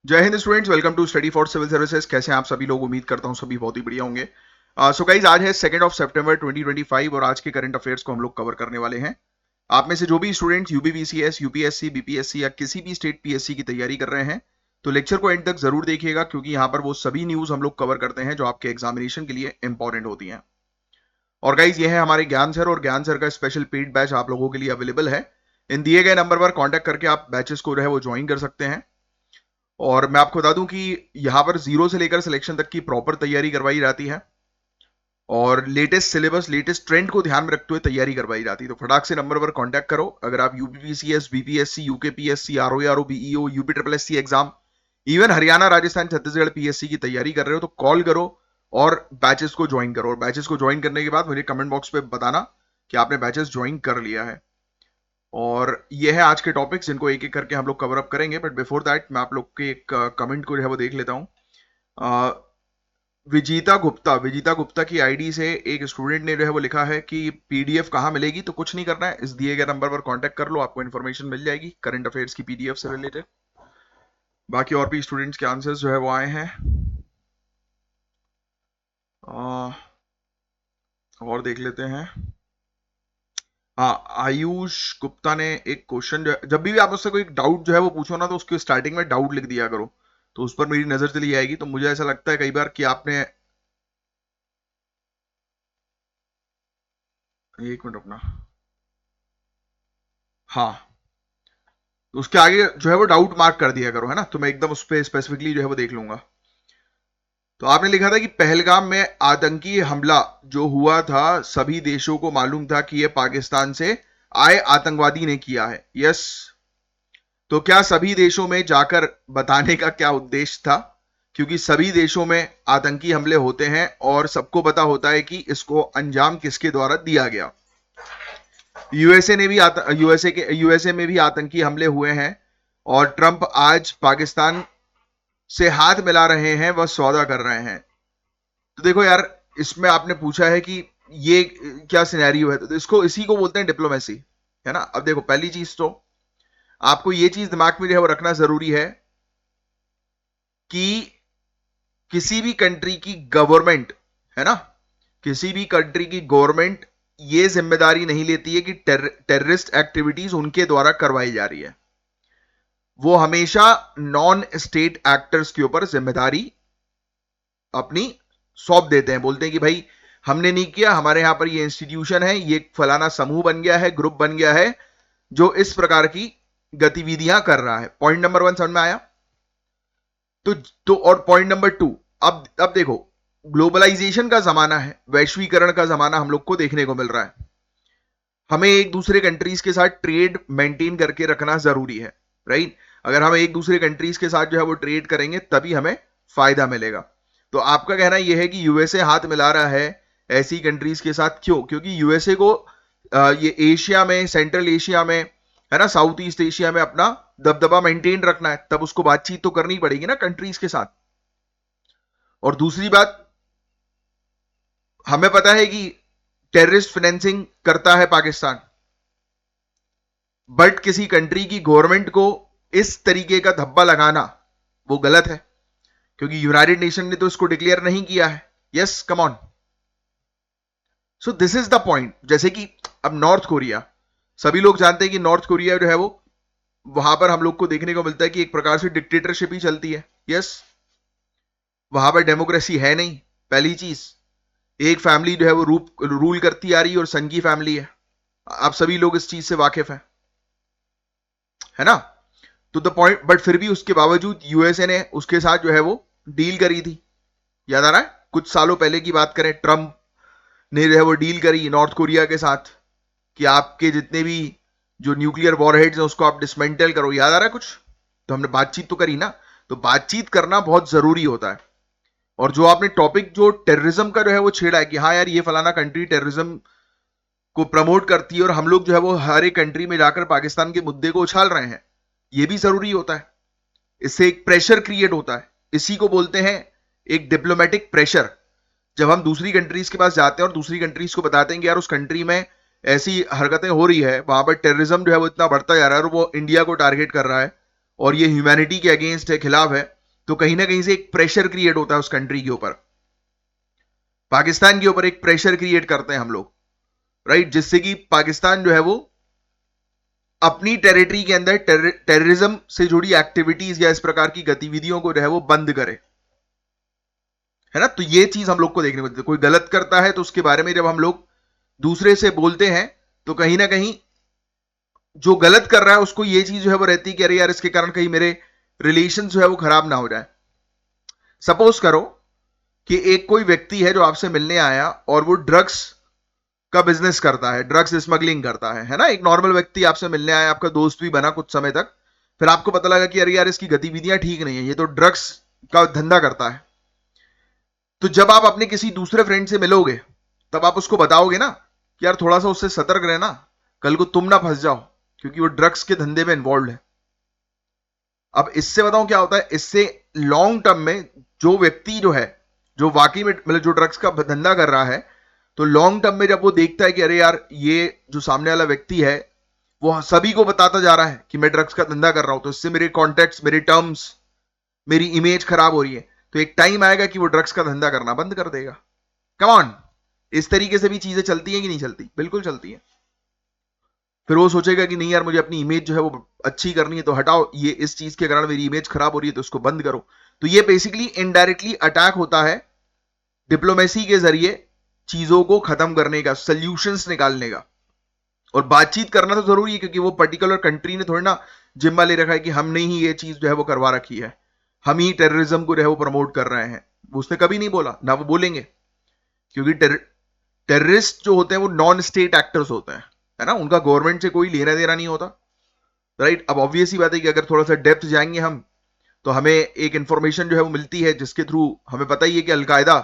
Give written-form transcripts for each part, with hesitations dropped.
जय हिंद students, welcome to study for civil services. कैसे हैं आप सभी लोग? उम्मीद करता हूं सभी बहुत ही बढ़िया होंगे। सो गाइज, आज है 2 सितंबर 2025 और आज के करंट अफेयर्स को हम लोग कवर करने वाले हैं। आप में से जो भी स्टूडेंट्स यूपीवीसीएस, यूपीएससी, बीपीएससी या किसी भी स्टेट पीएससी की तैयारी कर रहे हैं, तो लेक्चर को एंड तक जरूर देखिएगा, क्योंकि यहाँ पर वो सभी न्यूज हम लोग कवर करते हैं जो आपके एग्जामिनेशन के लिए इंपॉर्टेंट होती हैं। और गाइज, ये है हमारे ज्ञान सर, और ज्ञान सर का स्पेशल पेड बैच आप लोगों के लिए अवेलेबल है। इन दिए गए नंबर पर कॉन्टैक्ट करके आप बैचेस को जो है वो ज्वाइन कर सकते हैं। और मैं आपको बता दूं कि यहाँ पर जीरो से लेकर सिलेक्शन तक की प्रॉपर तैयारी करवाई जाती है और लेटेस्ट सिलेबस, लेटेस्ट ट्रेंड को ध्यान में रखते हुए तैयारी करवाई जाती है। तो फटाक से नंबर पर कांटेक्ट करो। अगर आप UPPCS, BPSC, UKPSC, RO, BEO, UP triple SC exam, even Haryana, Rajasthan, Chhattisgarh PSC की तैयारी कर रहे हो, तो कॉल करो और बैचेस को ज्वाइन करो। और बैचेस को ज्वाइन करने के बाद मुझे कमेंट बॉक्स पे बताना कि आपने बैचेस ज्वाइन कर लिया है। और ये है आज के टॉपिक्स, जिनको एक एक करके हम लोग कवर अप करेंगे। बट बिफोर दैट मैं आप लोग के एक कमेंट को जो है वो देख लेता हूँ। विजीता गुप्ता की आईडी से एक स्टूडेंट ने जो है वो लिखा है कि पीडीएफ कहाँ मिलेगी। तो कुछ नहीं करना है, इस दिए गए नंबर पर कांटेक्ट कर लो, आपको इन्फॉर्मेशन मिल जाएगी करंट अफेयर्स की पीडीएफ से रिलेटेड। बाकी और भी स्टूडेंट्स के आंसर्स जो है वो आए हैं। और देख लेते हैं। हाँ, आयुष गुप्ता ने एक क्वेश्चन, जो जब भी आप उससे कोई डाउट जो है वो पूछो ना, तो उसके स्टार्टिंग में डाउट लिख दिया करो, तो उस पर मेरी नजर चली जाएगी। तो मुझे ऐसा लगता है कई बार कि आपने, एक मिनट अपना, हाँ, तो उसके आगे जो है वो डाउट मार्क कर दिया करो, है ना, तो मैं एकदम उस पर स्पेसिफिकली जो है वो देख लूंगा। तो आपने लिखा था कि पहलगाम में आतंकी हमला जो हुआ था, सभी देशों को मालूम था कि यह पाकिस्तान से आए आतंकवादी ने किया है। यस। तो क्या सभी देशों में जाकर बताने का क्या उद्देश्य था? क्योंकि सभी देशों में आतंकी हमले होते हैं और सबको पता होता है कि इसको अंजाम किसके द्वारा दिया गया। यूएसए में भी आतंकी हमले हुए हैं और ट्रंप आज पाकिस्तान से हाथ मिला रहे हैं, वह सौदा कर रहे हैं। तो देखो यार, इसमें आपने पूछा है कि ये क्या सिनेरियो है, तो इसको, इसी को बोलते हैं डिप्लोमेसी, है ना। अब देखो, पहली चीज तो आपको ये चीज दिमाग में जो है वो रखना जरूरी है कि किसी भी कंट्री की गवर्नमेंट, है ना, किसी भी कंट्री की गवर्नमेंट ये जिम्मेदारी नहीं लेती है कि टेररिस्ट एक्टिविटीज उनके द्वारा करवाई जा रही है। वो हमेशा नॉन स्टेट एक्टर्स के ऊपर जिम्मेदारी अपनी सौंप देते हैं। बोलते हैं कि भाई हमने नहीं किया, हमारे यहां पर ये इंस्टीट्यूशन है, ये फलाना समूह बन गया है, ग्रुप बन गया है, जो इस प्रकार की गतिविधियां कर रहा है। पॉइंट नंबर 1 समझ में आया? तो और पॉइंट नंबर 2, अब देखो, ग्लोबलाइजेशन का जमाना है, वैश्वीकरण का जमाना हम लोग को देखने को मिल रहा है। हमें एक दूसरे कंट्रीज के साथ ट्रेड मेंटेन करके रखना जरूरी है, राइट। अगर हम एक दूसरे कंट्रीज के साथ जो है वो ट्रेड करेंगे, तभी हमें फायदा मिलेगा। तो आपका कहना यह है कि यूएसए हाथ मिला रहा है ऐसी कंट्रीज के साथ, क्यों? क्योंकि यूएसए को ये एशिया में, सेंट्रल एशिया में, है ना, साउथ ईस्ट एशिया में अपना दबदबा मेंटेन रखना है, तब उसको बातचीत तो करनी पड़ेगी ना कंट्रीज के साथ। और दूसरी बात, हमें पता है कि टेररिस्ट फाइनेंसिंग करता है पाकिस्तान, बट किसी कंट्री की गवर्नमेंट को इस तरीके का धब्बा लगाना वो गलत है, क्योंकि यूनाइटेड नेशन ने तो इसको डिक्लेयर नहीं किया है। Yes, come on. So this is the point. जैसे कि अब नॉर्थ कोरिया, सभी लोग जानते हैं कि नॉर्थ कोरिया जो है वो, वहां पर हम लोग को देखने को मिलता है कि एक प्रकार से डिक्टेटरशिप ही चलती है। यस, वहां पर डेमोक्रेसी है नहीं, पहली चीज। एक फैमिली जो है वो रूल करती आ रही है और संघी फैमिली है। आप सभी लोग इस चीज से वाकिफ हैं, है ना। तो द पॉइंट, बट फिर भी उसके बावजूद यूएसए ने उसके साथ जो है वो डील करी थी। याद आ रहा है? कुछ सालों पहले की बात करें, ट्रंप ने जो है वो डील करी नॉर्थ कोरिया के साथ कि आपके जितने भी जो न्यूक्लियर वॉरहेड्स हैं उसको आप डिसमेंटल करो। याद आ रहा है कुछ? तो हमने बातचीत तो करी ना। तो बातचीत करना बहुत जरूरी होता है। और जो आपने टॉपिक जो टेररिज्म का जो है वो छेड़ा है कि हाँ यार, ये फलाना कंट्री टेररिज्म को प्रमोट करती है और हम लोग जो है वो हर एक कंट्री में जाकर पाकिस्तान के मुद्दे को उछाल रहे हैं, ये भी जरूरी होता है। इससे एक प्रेशर क्रिएट होता है, इसी को बोलते हैं एक डिप्लोमेटिक प्रेशर। जब हम दूसरी कंट्रीज के पास जाते हैं और दूसरी कंट्रीज को बताते हैं कि यार उस कंट्री में ऐसी हरकतें हो रही है, वहां पर टेररिज्म जो है वो इतना बढ़ता जा रहा है और वो इंडिया को टारगेट कर रहा है और ये ह्यूमैनिटी के अगेंस्ट है, खिलाफ है, तो कहीं ना कहीं से एक प्रेशर क्रिएट होता है उस कंट्री के ऊपर, पाकिस्तान के ऊपर एक प्रेशर क्रिएट करते हैं हम लोग, राइट, जिससे कि पाकिस्तान जो है वो अपनी टेरिटरी के अंदर टेररिज्म से जुड़ी एक्टिविटीज या इस प्रकार की गतिविधियों को जो है वो बंद करे, है ना। तो ये चीज हम लोग को देखने को मिलती है। कोई गलत करता है तो उसके बारे में जब हम लोग दूसरे से बोलते हैं तो कहीं ना कहीं जो गलत कर रहा है उसको ये चीज जो है वो रहती है कि अरे यार इसके कारण कहीं मेरे रिलेशन जो है वो खराब ना हो जाए। सपोज करो कि एक कोई व्यक्ति है जो आपसे मिलने आया और वो ड्रग्स का बिजनेस करता है, ड्रग्स स्मगलिंग करता है ना। एक नॉर्मल व्यक्ति आपसे मिलने आया, आपका दोस्त भी बना कुछ समय तक, फिर आपको पता लगा कि अरे यार इसकी गतिविधियां ठीक नहीं है, ये तो ड्रग्स का धंधा करता है। तो जब आप अपने किसी दूसरे फ्रेंड से मिलोगे तब आप उसको बताओगे ना कि यार थोड़ा सा उससे सतर्क रहना, कल को तुम ना फंस जाओ, क्योंकि वो ड्रग्स के धंधे में इन्वॉल्व है। अब इससे बताऊं क्या होता है, इससे लॉन्ग टर्म में जो व्यक्ति जो है, जो वाकई में मतलब जो ड्रग्स का धंधा कर रहा है, तो लॉन्ग टर्म में जब वो देखता है कि अरे यार ये जो सामने वाला व्यक्ति है वो सभी को बताता जा रहा है कि मैं ड्रग्स का धंधा कर रहा हूं, तो इससे मेरे कॉन्टेक्ट्स, मेरे टर्म्स, मेरी इमेज खराब हो रही है, तो एक टाइम आएगा कि वो ड्रग्स का धंधा करना बंद कर देगा। कम ऑन, इस तरीके से भी चीजें चलती हैं कि नहीं चलती? बिल्कुल चलती हैं। फिर वो सोचेगा कि नहीं यार मुझे अपनी इमेज जो है वो अच्छी करनी है, तो हटाओ, ये इस चीज के कारण मेरी इमेज खराब हो रही है तो उसको बंद करो। तो ये बेसिकली इनडायरेक्टली अटैक होता है डिप्लोमेसी के जरिए चीजों को खत्म करने का, सोल्यूशंस निकालने का। और बातचीत करना तो जरूरी है, क्योंकि वो पर्टिकुलर कंट्री ने थोड़ी ना जिम्मा ले रखा है कि हमने ही ये चीज जो है वो करवा रखी है, हम ही टेररिज्म को जो है वो प्रमोट कर रहे हैं। उसने कभी नहीं बोला, ना वो बोलेंगे, क्योंकि टेररिस्ट जो होते हैं वो नॉन स्टेट एक्टर्स होते हैं, है ना, उनका गवर्नमेंट से कोई लेना देना नहीं होता, राइट। अब ऑब्वियस ही बात है कि अगर थोड़ा सा डेप्थ जाएंगे हम तो हमें एक इंफॉर्मेशन जो है वो मिलती है जिसके थ्रू हमें पता ही है कि अलकायदा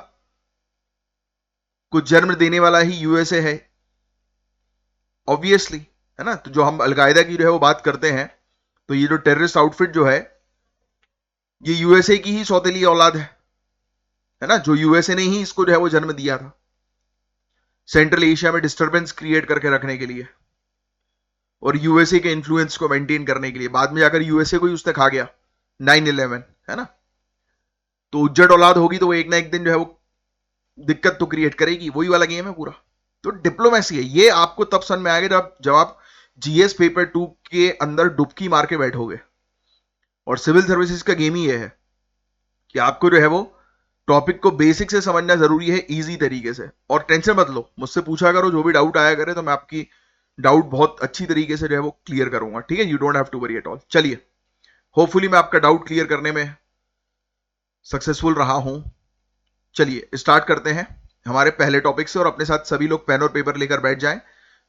को जन्म देने वाला ही यूएसए है, ऑब्वियसली, है ना। तो जो हम अलकायदा की जो है वो बात करते हैं, तो ये जो टेररिस्ट आउटफिट जो है ये यूएसए की ही सौतेली औलाद है ना, जो यूएसए ने ही इसको जो है वो जन्म दिया था सेंट्रल एशिया में डिस्टर्बेंस क्रिएट करके रखने के लिए और यूएसए के इन्फ्लुएंस को मेंटेन करने के लिए। बाद में जाकर यूएसए को ही उसने खा गया 9/11, है ना। तो उज्जट औलाद होगी तो वो एक ना एक दिन जो है वो दिक्कत तो क्रिएट करेगी, वही वाला गेम है पूरा। तो डिप्लोमेसी है, ये आपको तब समझ में आएगा जब आप जीएस पेपर 2 के अंदर डुबकी मार के बैठोगे। और सिविल सर्विसेज का गेम ही ये है कि आपको जो है वो टॉपिक को बेसिक से समझना जरूरी है, इजी तरीके से। और टेंशन मत लो, मुझसे पूछा करो, जो भी डाउट आया करे तो मैं आपकी डाउट बहुत अच्छी तरीके से जो है वो क्लियर करूंगा, ठीक है। You don't have to worry at all. चलिए, होपफुली मैं आपका डाउट क्लियर करने में सक्सेसफुल रहा हूं। चलिए स्टार्ट करते हैं हमारे पहले टॉपिक से, और अपने साथ सभी लोग पेन और पेपर लेकर बैठ जाएं।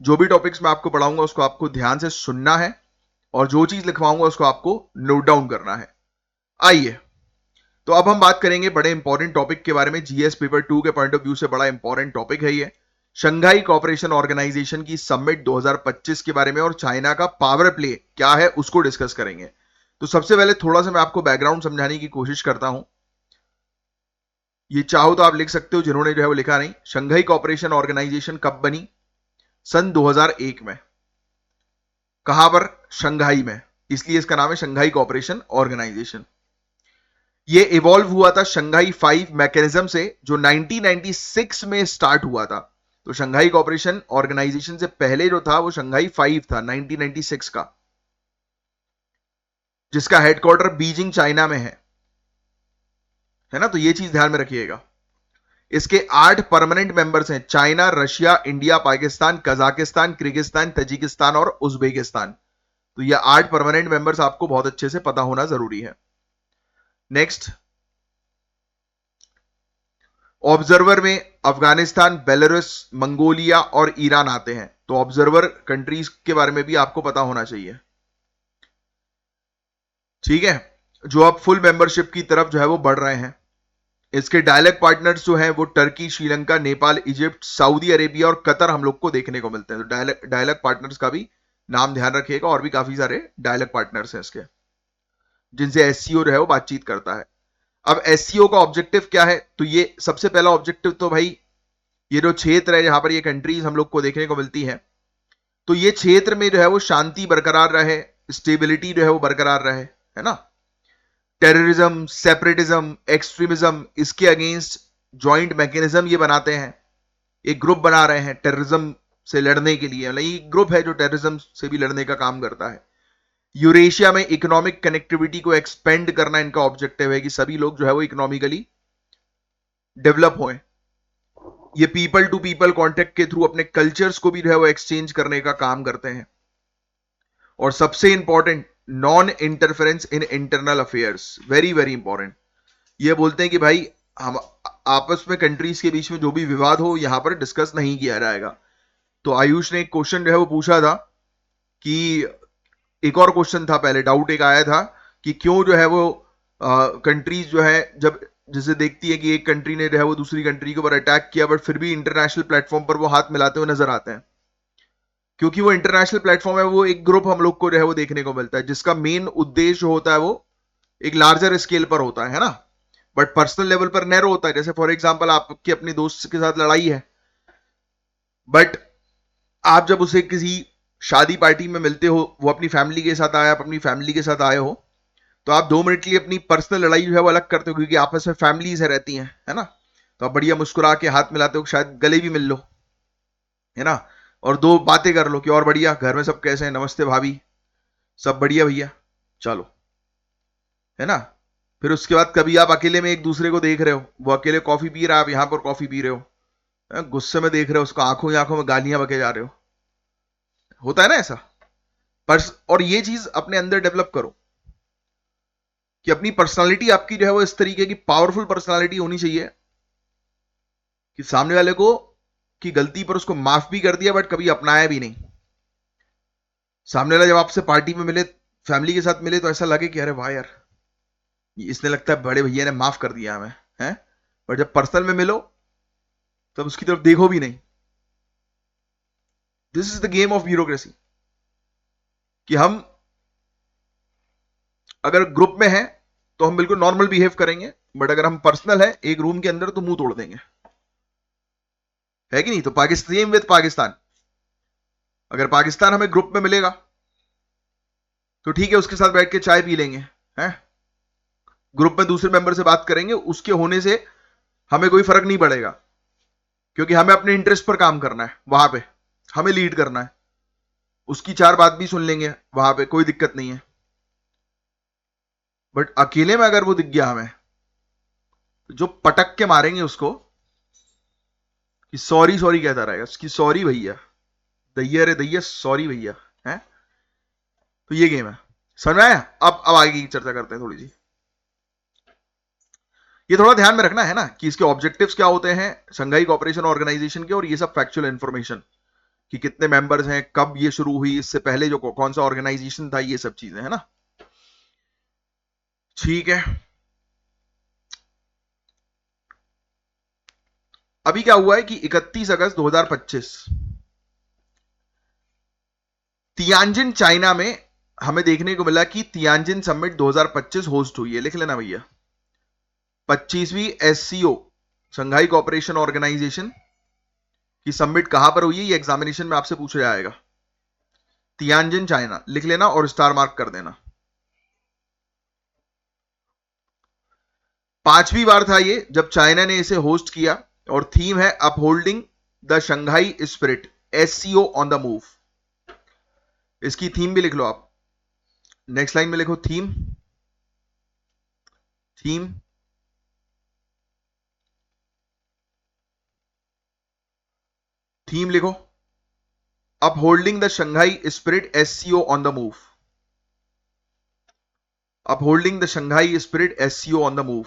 जो भी टॉपिक्स मैं आपको पढ़ाऊंगा उसको आपको ध्यान से सुनना है, और जो चीज लिखवाऊंगा उसको आपको नोट डाउन करना है। आइए, तो अब हम बात करेंगे बड़े इंपॉर्टेंट टॉपिक के बारे में, जीएस पेपर 2 के पॉइंट ऑफ व्यू से बड़ा इंपॉर्टेंट टॉपिक है ये, शंघाई कोऑपरेशन ऑर्गेनाइजेशन की समिट 2025 के बारे में, और चाइना का पावर प्ले क्या है उसको डिस्कस करेंगे। तो सबसे पहले थोड़ा सा मैं आपको बैकग्राउंड समझाने की कोशिश करता हूं। ये चाहो तो आप लिख सकते हो, जिन्होंने जो है वो लिखा नहीं। शंघाई कोऑपरेशन ऑर्गेनाइजेशन कब बनी? सन 2001 में। कहां पर? शंघाई में, इसलिए इसका नाम है शंघाई कोऑपरेशन ऑर्गेनाइजेशन। ये इवॉल्व हुआ था शंघाई 5 मैकेनिज्म से, जो 1996 में स्टार्ट हुआ था। तो शंघाई कोऑपरेशन ऑर्गेनाइजेशन से पहले जो था वो शंघाई 5 था 1996 का, जिसका हेडक्वार्टर बीजिंग चाइना में है ना। तो ये चीज ध्यान में रखिएगा। इसके 8 परमानेंट मेंबर्स हैं, China, Russia, India, Pakistan, Kazakhstan, Kyrgyzstan, Tajikistan और उज्बेकिस्तान। तो ये 8 परमानेंट मेंबर्स आपको बहुत अच्छे से पता होना जरूरी है। नेक्स्ट, ऑब्जर्वर में अफगानिस्तान, बेलारूस, मंगोलिया और ईरान आते हैं। तो ऑब्जर्वर कंट्रीज के बारे में भी आपको पता होना चाहिए, ठीक है, जो अब फुल मेंबरशिप की तरफ जो है वो बढ़ रहे हैं। इसके डायलॉग पार्टनर्स जो हैं वो Turkey, Sri Lanka, Nepal, Egypt, Saudi Arabia और कतर हम लोग को देखने को मिलते हैं। तो डायलॉग पार्टनर्स का भी नाम ध्यान रखिएगा, और भी काफी सारे डायलॉग पार्टनर्स हैं इसके, जिनसे एससीओ जो है वो बातचीत करता है। अब एससीओ का ऑब्जेक्टिव क्या है? तो ये सबसे पहला ऑब्जेक्टिव तो भाई, ये जो क्षेत्र है जहां पर ये कंट्रीज हम लोग को देखने को मिलती है, तो ये क्षेत्र में जो है वो शांति बरकरार रहे, स्टेबिलिटी जो है वो बरकरार रहे, है ना। टेररिज्म, सेपरेटिज्म, एक्सट्रीमिज्म, इसके अगेंस्ट जॉइंट मैकेनिज्म ये बनाते हैं, एक ग्रुप बना रहे हैं टेररिज्म से लड़ने के लिए। मतलब ये ग्रुप है जो टेररिज्म से भी लड़ने का काम करता है। यूरेशिया में इकोनॉमिक कनेक्टिविटी को एक्सपेंड करना इनका ऑब्जेक्टिव है कि सभी लोग जो है वो इकोनॉमिकली डेवलप हों। ये पीपल टू पीपल कॉन्टेक्ट के थ्रू अपने कल्चर्स को भी जो है वो एक्सचेंज करने का काम करते हैं। और सबसे important, non interference in internal affairs, very very important. ये बोलते हैं कि भाई हम आपस में कंट्रीज के बीच में जो भी विवाद हो यहां पर डिस्कस नहीं किया जाएगा। तो आयुष ने एक क्वेश्चन जो है वो पूछा था कि एक और क्वेश्चन था, पहले डाउट एक आया था कि क्यों जो है वो कंट्रीज जो है जब जैसे देखती है कि एक कंट्री ने जो है वो दूसरी कंट्री के ऊपर अटैक किया बट फिर भी इंटरनेशनल प्लेटफॉर्म पर वो हाथ मिलाते हुए नजर आते हैं। क्योंकि वो इंटरनेशनल प्लेटफॉर्म है, वो एक ग्रुप हम लोग को जो है वो देखने को मिलता है जिसका मेन उद्देश्य होता है वो एक लार्जर स्केल पर होता है ना, बट पर्सनल लेवल पर नैरो होता है। जैसे फॉर एग्जांपल आपकी अपनी दोस्त के साथ लड़ाई है, बट आप जब उसे किसी शादी पार्टी में मिलते हो, वो अपनी फैमिली के साथ आया, आप अपनी फैमिली के साथ आए हो, तो आप 2 मिनट के लिए अपनी पर्सनल लड़ाई जो है वो अलग करते हो क्योंकि आपस में फैमिलीज है रहती हैं, है ना। तो आप बढ़िया मुस्कुरा के हाथ मिलाते हो, शायद गले भी मिल लो, है ना, और 2 बातें कर लो कि और बढ़िया, घर में सब कैसे हैं, नमस्ते भाभी, सब बढ़िया भैया, चलो, है ना। फिर उसके बाद कभी आप अकेले में एक दूसरे को देख रहे हो, वो अकेले कॉफी पी रहा है, आप यहां पर कॉफी पी रहे हो, गुस्से में देख रहे हो उसको, आंखों ही आंखों में गालियां बके जा रहे हो, होता है ना ऐसा। पर और ये चीज अपने अंदर डेवलप करो कि अपनी पर्सनालिटी आपकी जो है वो इस तरीके की पावरफुल पर्सनालिटी होनी चाहिए कि सामने वाले को की गलती पर उसको माफ भी कर दिया बट कभी अपनाया भी नहीं। सामने वाला जब आपसे पार्टी में मिले, फैमिली के साथ मिले, तो ऐसा लगे कि अरे वाह यार, इसने लगता है बड़े भैया ने माफ कर दिया हमें, है। पर जब पर्सनल में मिलो तब उसकी तरफ देखो भी नहीं। This is the game of bureaucracy कि हम अगर ग्रुप में हैं तो हम बिल्कुल नॉर्मल बिहेव करेंगे, बट अगर हम पर्सनल है एक रूम के अंदर तो मुंह तोड़ देंगे, है कि नहीं। तो पाकिस्तान विद पाकिस्तान, अगर पाकिस्तान हमें ग्रुप में मिलेगा तो ठीक है, उसके साथ बैठ के चाय पी लेंगे, हैं, ग्रुप में दूसरे मेंबर से बात करेंगे, उसके होने से हमें कोई फर्क नहीं पड़ेगा क्योंकि हमें अपने इंटरेस्ट पर काम करना है, वहां पे हमें लीड करना है, उसकी 4 बात भी सुन लेंगे, वहां पे कोई दिक्कत नहीं है। बट अकेले में अगर वो दिख गया हमें, जो पटक के मारेंगे उसको कि सॉरी सॉरी कहता रहेगा, उसकी सॉरी भैया, दैया रे दैया, सॉरी भैया, है। तो ये गेम है, समझ में आया। अब आगे की चर्चा करते हैं थोड़ी सी। ये थोड़ा ध्यान में रखना है ना कि इसके ऑब्जेक्टिव्स क्या होते हैं संघाई कोऑपरेशन ऑर्गेनाइजेशन के, और ये सब फैक्चुअल इंफॉर्मेशन कि कितने मेंबर्स हैं, कब ये शुरू हुई, इससे पहले जो कौन सा ऑर्गेनाइजेशन था, ये सब चीजें, है ना। ठीक है, अभी क्या हुआ है कि 31 अगस्त 2025 तियानजिन चाइना में हमें देखने को मिला कि तियानजिन समिट 2025 होस्ट हुई है। लिख लेना भैया, 25वीं एससीओ संघाई कोऑपरेशन ऑर्गेनाइजेशन की समिट कहां पर हुई है, ये एग्जामिनेशन में आपसे पूछा जाएगा। तियानजिन चाइना लिख लेना और स्टार मार्क कर देना। 5वीं बार था ये जब चाइना ने इसे होस्ट किया, और थीम है upholding the Shanghai spirit, SCO on the move. इसकी थीम भी लिख लो आप, नेक्स्ट लाइन में लिखो थीम, थीम थीम लिखो, upholding the Shanghai spirit, SCO on the move, upholding the Shanghai spirit, SCO on the move.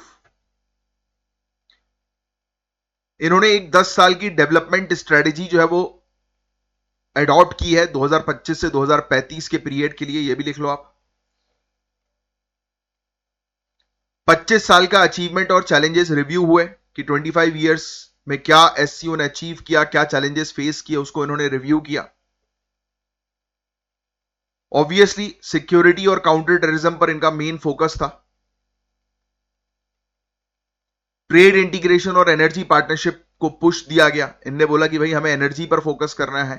इन्होंने एक 10 साल की डेवलपमेंट स्ट्रेटेजी जो है वो एडॉप्ट की है 2025 से 2035 के पीरियड के लिए, ये भी लिख लो आप। 25 साल का अचीवमेंट और चैलेंजेस रिव्यू हुए कि 25 इयर्स में क्या एससीओ ने अचीव किया, क्या चैलेंजेस फेस किए, उसको इन्होंने रिव्यू किया। ऑब्वियसली सिक्योरिटी और काउंटर टेररिज्म पर इनका मेन फोकस था। ट्रेड इंटीग्रेशन और एनर्जी पार्टनरशिप को पुश दिया गया। इनने बोला कि भाई हमें एनर्जी पर फोकस करना है,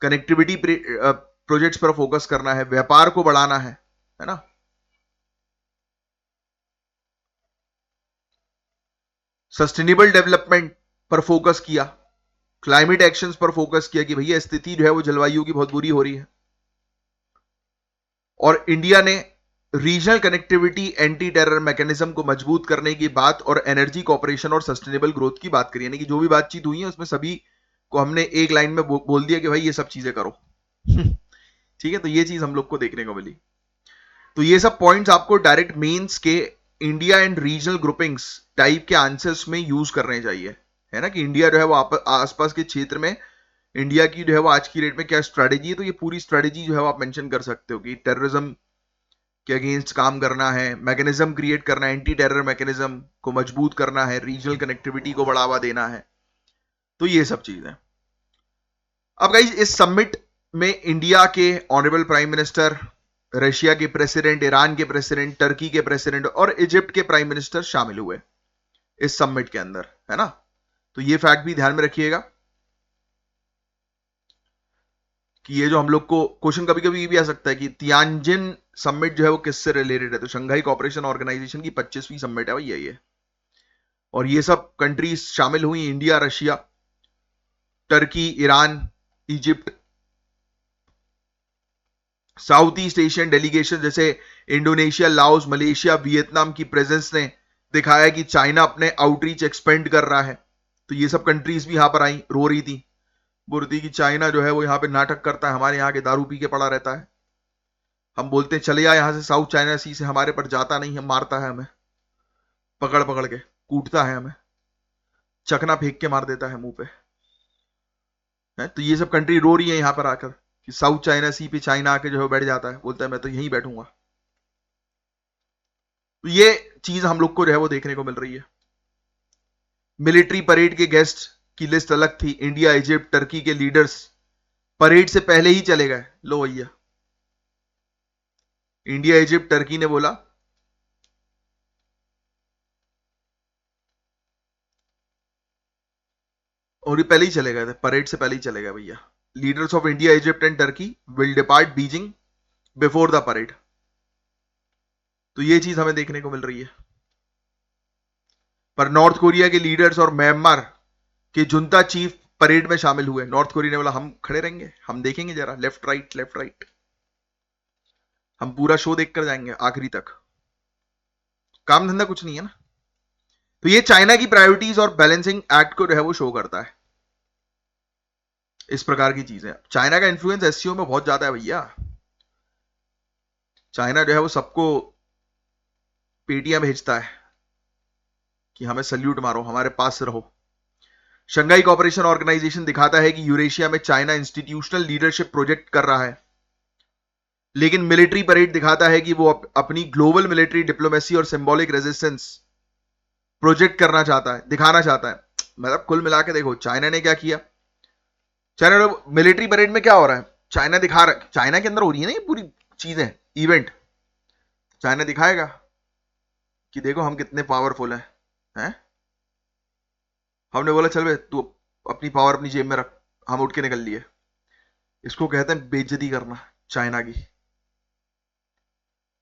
कनेक्टिविटी प्रोजेक्ट्स पर फोकस करना है, व्यापार को बढ़ाना है ना। सस्टेनेबल डेवलपमेंट पर फोकस किया, क्लाइमेट एक्शंस पर फोकस किया कि भैया स्थिति जो है वो जलवायु की बहुत बुरी हो रही है। और इंडिया ने regional connectivity, anti terror mechanism को मजबूत करने की बात और एनर्जी कॉपरेशन और सस्टेनेबल ग्रोथ की बात करी, यानी कि जो भी बातचीत हुई है उसमें सभी को हमने एक लाइन में बोल दिया कि भाई ये सब चीजें करो। ठीक है, तो ये चीज हम लोग को देखने को मिली। तो ये सब पॉइंट्स आपको डायरेक्ट मेंस के India and regional groupings type के आंसर्स में यूज करने चाहिए, है ना, कि इंडिया जो है वो आसपास के क्षेत्र में इंडिया की जो है वो आज की डेट में क्या स्ट्रेटेजी है। तो ये पूरी स्ट्रेटेजी जो है वो आप मेंशन कर सकते हो कि टेररिज्म के अगेंस्ट काम करना है, मैकेनिज्म क्रिएट करना है, एंटी टेरर मैकेनिज्म को मजबूत करना है, रीजनल कनेक्टिविटी को बढ़ावा देना है। तो ये सब चीजें। अब गाइस इस समिट में इंडिया के ऑनरेबल प्राइम मिनिस्टर, रशिया के प्रेसिडेंट, ईरान के प्रेसिडेंट, टर्की के प्रेसिडेंट और इजिप्ट के प्राइम मिनिस्टर शामिल हुए इस समिट के अंदर, है ना। तो ये फैक्ट भी ध्यान में रखिएगा कि ये जो हम लोग को क्वेश्चन कभी कभी भी आ सकता है कि तियानजिन समिट जो है वो किससे रिलेटेड है। तो शंघाई कोऑपरेशन ऑर्गेनाइजेशन की 25वीं समिट है भैया ये, और ये सब कंट्रीज शामिल हुई, India, Russia, Turkey, Iran, Egypt. South east Asian delegation जैसे इंडोनेशिया, लाओस, मलेशिया, वियतनाम की प्रेजेंस ने दिखाया कि चाइना अपने आउटरीच एक्सपेंड कर रहा है। तो ये सब कंट्रीज भी यहां पर आई, रो रही थी, बोल रही थी कि चाइना जो है वो यहां पे नाटक करता है, हमारे यहाँ के दारू पी के पड़ा रहता है। हम बोलते हैं चले जाए यहां से साउथ चाइना सी से, हमारे पर जाता नहीं है, मारता है हमें, पकड़ पकड़ के कूटता है हमें, चकना फेंक के मार देता है मुंह पे, है? तो ये सब कंट्री रो रही है यहां पर आकर कि साउथ चाइना सी पे चाइना आके जो है बैठ जाता है, बोलता है मैं तो यहीं बैठूंगा। तो ये चीज हम लोग को जो है वो देखने को मिल रही है। मिलिट्री परेड के गेस्ट की लिस्ट अलग थी, इंडिया, इजिप्ट, टर्की के लीडर्स परेड से पहले ही चले गए। लो भैया, इंडिया, इजिप्ट, टर्की ने बोला और ये पहले ही चले गए थे, परेड से पहले ही चले गए भैया। Leaders of India, Egypt and Turkey will depart Beijing before the parade. तो ये चीज हमें देखने को मिल रही है। पर नॉर्थ कोरिया के लीडर्स और म्यांमार के जुंता चीफ परेड में शामिल हुए। नॉर्थ कोरिया ने बोला हम खड़े रहेंगे, हम देखेंगे जरा, लेफ्ट राइट लेफ्ट राइट, हम पूरा शो देखकर जाएंगे आखिरी तक, काम धंधा कुछ नहीं है ना। तो ये चाइना की प्रायोरिटीज और बैलेंसिंग एक्ट को जो है वो शो करता है। इस प्रकार की चीजें, चाइना का इन्फ्लुएंस एससीओ में बहुत ज्यादा है भैया। चाइना जो है वो सबको पेटियां भेजता है कि हमें सल्यूट मारो, हमारे पास रहो। शंघाई कोऑपरेशन ऑर्गेनाइजेशन दिखाता है कि यूरेशिया में चाइना इंस्टीट्यूशनल लीडरशिप प्रोजेक्ट कर रहा है, लेकिन मिलिट्री परेड दिखाता है कि वो अपनी ग्लोबल मिलिट्री डिप्लोमेसी और सिंबॉलिक रेजिस्टेंस प्रोजेक्ट करना चाहता है, दिखाना चाहता है। मतलब कुल मिला के देखो चाइना ने क्या किया, चाइना मिलिट्री परेड में क्या हो रहा है, चाइना दिखा रहा है, चाइना के अंदर हो रही है ना ये पूरी चीजें, इवेंट। चाइना दिखाएगा कि देखो हम कितने पावरफुल हैं। हमने बोला चल बे तू अपनी पावर अपनी जेब में रख, हम उठ के निकल लिए। इसको कहते हैं बेइज्जती करना चाइना की।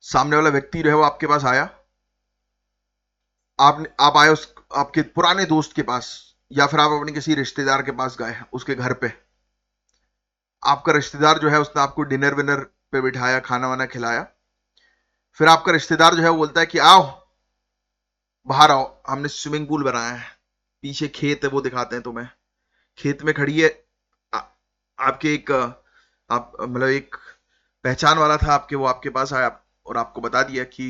सामने वाला व्यक्ति जो है वो आपके पास आया, आप आए उस आपके पुराने दोस्त के पास, या फिर आप अपने किसी रिश्तेदार के पास गए उसके घर पे। आपका रिश्तेदार जो है उसने आपको डिनर विनर पे बिठाया, खाना वाना खिलाया। फिर आपका रिश्तेदार जो है वो बोलता है कि आओ बाहर आओ, हमने स्विमिंग पूल बनाया है, पीछे खेत है वो दिखाते हैं तुम्हें, खेत में खड़ी है आपके एक आप मतलब एक पहचान वाला था आपके, वो आपके पास आया और आपको बता दिया कि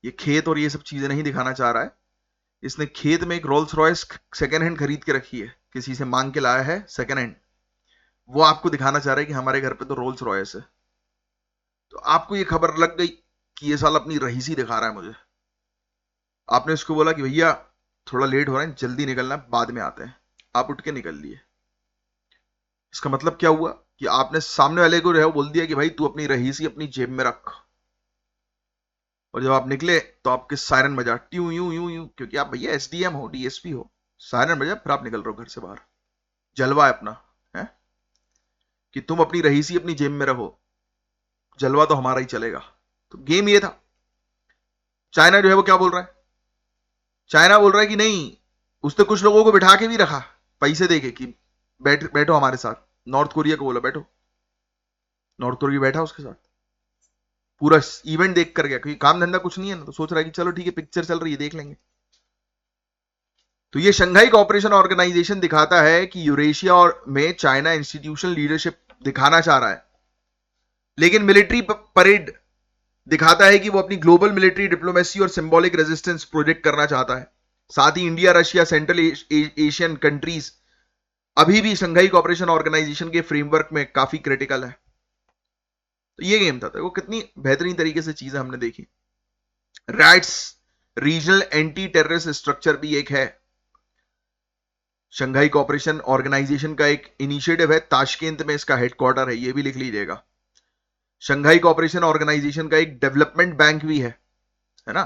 ये खेत और ये सब चीजें नहीं दिखाना चाह रहा है, इसने खेत में एक रोल्स रॉयस सेकेंड हैंड खरीद के रखी है, किसी से मांग के लाया है सेकेंड हैंड, वो आपको दिखाना चाह रहा है कि हमारे घर पे तो रोल्स रॉयस है। तो आपको ये खबर लग गई कि ये साल अपनी रहीसी दिखा रहा है मुझे। आपने उसको बोला कि भैया थोड़ा लेट हो रहा है, जल्दी निकलना, बाद में आते हैं। आप उठ के निकल लिए। इसका मतलब क्या हुआ कि आपने सामने वाले को जो है वो बोल दिया कि भाई तू अपनी रहीसी अपनी जेब में रख, और जब आप निकले तो आपके सायरन बजा, ट्यू यूं यूं यूं, क्योंकि आप भैया एसडीएम हो, डीएसपी हो, सायरन बजा, फिर आप निकल रहे हो घर से बाहर। जलवा है अपना, है कि तुम अपनी रहीसी अपनी जेब में रखो, जलवा तो हमारा ही चलेगा। तो गेम ये था। चाइना जो है वो क्या बोल रहा है, चाइना बोल रहा है कि नहीं, उसने कुछ लोगों को बिठा के भी रखा पैसे देके कि बैठो हमारे साथ। नॉर्थ कोरिया को बोला बैठो, नॉर्थ कोरिया बैठा उसके साथ, पूरा इवेंट देख कर गया, क्योंकि काम धंधा कुछ नहीं है ना, तो सोच रहा है कि चलो ठीक है पिक्चर चल रही है देख लेंगे। तो ये शंघाई कोऑपरेशन ऑर्गेनाइजेशन दिखाता है कि यूरेशिया और में चाइना इंस्टीट्यूशनल लीडरशिप दिखाना चाह रहा है, लेकिन मिलिट्री परेड दिखाता है कि वो अपनी ग्लोबल मिलिट्री डिप्लोमेसी और सिंबॉलिक रेजिस्टेंस प्रोजेक्ट करना चाहता है। साथ ही India, Russia, central Asian countries अभी भी शंघाई कोऑपरेशन ऑर्गेनाइजेशन के फ्रेमवर्क में काफी क्रिटिकल है। तो ये गेम था, तो वो कितनी बेहतरीन तरीके से चीजें हमने देखी। Rats regional anti terrorist structure भी एक है, शंघाई कोऑपरेशन ऑर्गेनाइजेशन का एक इनिशिएटिव है, ताशकेंत में इसका हेडक्वार्टर है, ये भी लिख लीजिएगा। शंघाई कोऑपरेशन ऑर्गेनाइजेशन का एक डेवलपमेंट बैंक भी है ना।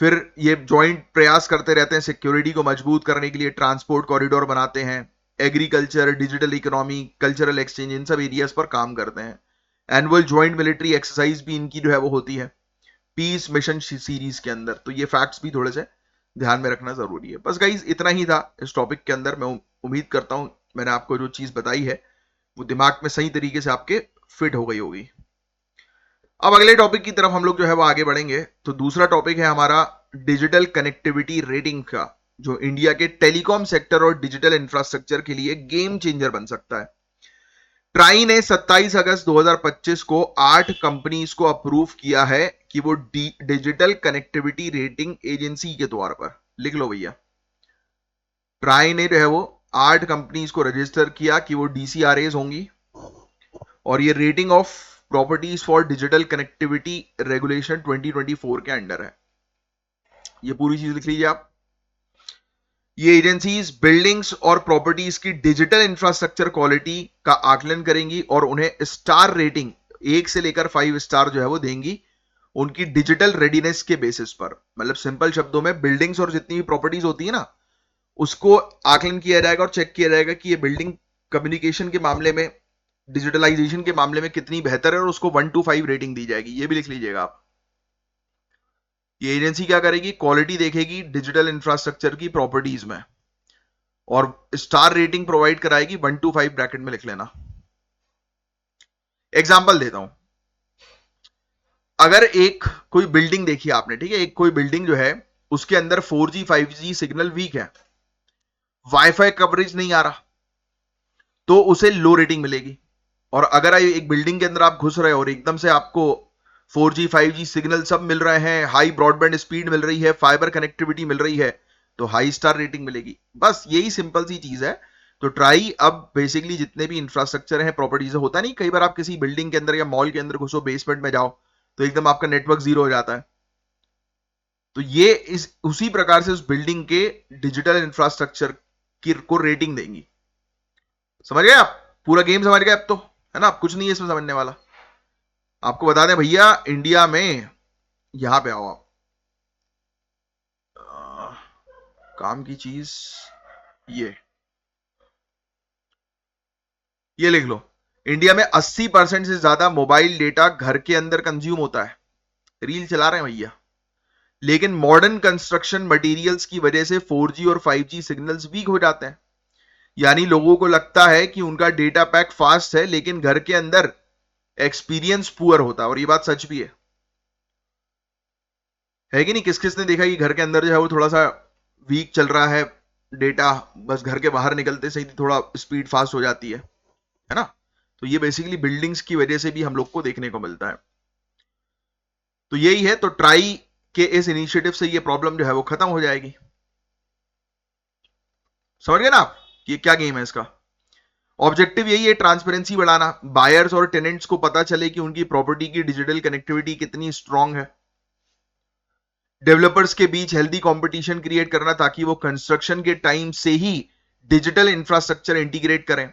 फिर ये ज्वाइंट प्रयास करते रहते हैं सिक्योरिटी को मजबूत करने के लिए, ट्रांसपोर्ट कॉरिडोर बनाते हैं, agriculture, digital economy, cultural exchange, इन सब एरियाज पर काम करते हैं। एनुअल ज्वाइंट मिलिट्री एक्सरसाइज भी इनकी जो है वो होती है पीस मिशन सीरीज के अंदर। तो ये फैक्ट्स भी थोड़े से ध्यान में रखना जरूरी है। बस गाइज इतना ही था इस टॉपिक के अंदर। मैं उम्मीद करता हूं मैंने आपको जो चीज बताई है वो दिमाग में सही तरीके से आपके फिट हो गई होगी। अब अगले टॉपिक की तरफ हम लोग जो है वो आगे बढ़ेंगे। तो दूसरा टॉपिक है हमारा डिजिटल कनेक्टिविटी रेटिंग का, जो इंडिया के टेलीकॉम सेक्टर और डिजिटल इंफ्रास्ट्रक्चर के लिए गेम चेंजर बन सकता है। ट्राई ने 27 अगस्त 2025 को 8 कंपनीज को अप्रूव किया है कि वो डिजिटल कनेक्टिविटी रेटिंग एजेंसी के तौर पर, लिख लो भैया, ट्राई ने जो है वो 8 कंपनीज को रजिस्टर किया कि वो DCRAs होंगी और ये rating of properties for digital connectivity regulation 2024 के अंडर है। ये पूरी चीज लिख लीजिए आप। ये एजेंसीज बिल्डिंग्स और प्रॉपर्टीज की डिजिटल इंफ्रास्ट्रक्चर क्वालिटी का आकलन करेंगी और उन्हें स्टार रेटिंग 1 से लेकर 5 स्टार जो है वो देंगी उनकी डिजिटल रेडीनेस के बेसिस पर। मतलब सिंपल शब्दों में बिल्डिंग्स और जितनी भी प्रॉपर्टीज होती है ना, उसको आकलन किया जाएगा और चेक किया जाएगा कि ये बिल्डिंग कम्युनिकेशन के मामले में, डिजिटलाइजेशन के मामले में कितनी बेहतर है, और उसको 1 to 5 रेटिंग दी जाएगी। ये भी लिख लीजिएगा आप। ये एजेंसी क्या करेगी, क्वालिटी देखेगी डिजिटल इंफ्रास्ट्रक्चर की प्रॉपर्टीज में और स्टार रेटिंग प्रोवाइड कराएगी 1 to 5 ब्रैकेट में लिख लेना। एग्जांपल देता हूं, अगर एक कोई बिल्डिंग देखी आपने, ठीक है, एक कोई बिल्डिंग जो है उसके अंदर 4G 5G सिग्नल वीक है, वाईफाई कवरेज नहीं आ रहा, तो उसे लो रेटिंग मिलेगी। और अगर एक बिल्डिंग के अंदर आप घुस रहे हो और एकदम से आपको 4G 5G सिग्नल सब मिल रहे हैं, हाई ब्रॉडबैंड स्पीड मिल रही है, फाइबर कनेक्टिविटी मिल रही है, तो हाई स्टार रेटिंग मिलेगी। बस यही सिंपल सी चीज है। तो ट्राई अब बेसिकली जितने भी इंफ्रास्ट्रक्चर है, प्रॉपर्टीज, होता नहीं कई बार आप किसी बिल्डिंग के अंदर या मॉल के अंदर घुसो, बेसमेंट में जाओ तो एकदम आपका नेटवर्क जीरो हो जाता है। तो ये उसी प्रकार से उस बिल्डिंग के डिजिटल इंफ्रास्ट्रक्चर की को रेटिंग देंगी। समझ गए आप? पूरा गेम समझ गए अब तो, है ना? अब कुछ नहीं है इसमें समझने वाला। आपको बता दें भैया, इंडिया में, यहां पे आओ आप, काम की चीज, ये लिख लो। इंडिया में 80% से ज्यादा मोबाइल डेटा घर के अंदर कंज्यूम होता है, रील चला रहे हैं भैया। लेकिन मॉडर्न कंस्ट्रक्शन मटेरियल्स की वजह से 4G और 5G सिग्नल्स वीक हो जाते हैं। यानी लोगों को लगता है कि उनका डेटा पैक फास्ट है, लेकिन घर के अंदर एक्सपीरियंस पुअर होता है। और ये बात सच भी है कि नहीं? किस किस ने देखा कि घर के अंदर जो है वो थोड़ा सा वीक चल रहा है डेटा, बस घर के बाहर निकलते से ही थोड़ा स्पीड फास्ट हो जाती है ना? तो ये बेसिकली बिल्डिंग्स की वजह से भी हम लोग को देखने को मिलता है। तो यही है। तो ट्राई के इस इनिशिएटिव से ये प्रॉब्लम जो है वो खत्म हो जाएगी। समझ गए ना आप ये क्या गेम है इसका? ऑब्जेक्टिव यही है, ट्रांसपेरेंसी बढ़ाना, बायर्स और टेनेंट्स को पता चले कि उनकी प्रॉपर्टी की डिजिटल कनेक्टिविटी कितनी स्ट्रांग है। डेवलपर्स के बीच हेल्दी कंपटीशन क्रिएट करना ताकि वो कंस्ट्रक्शन के टाइम से ही डिजिटल इंफ्रास्ट्रक्चर इंटीग्रेट करें।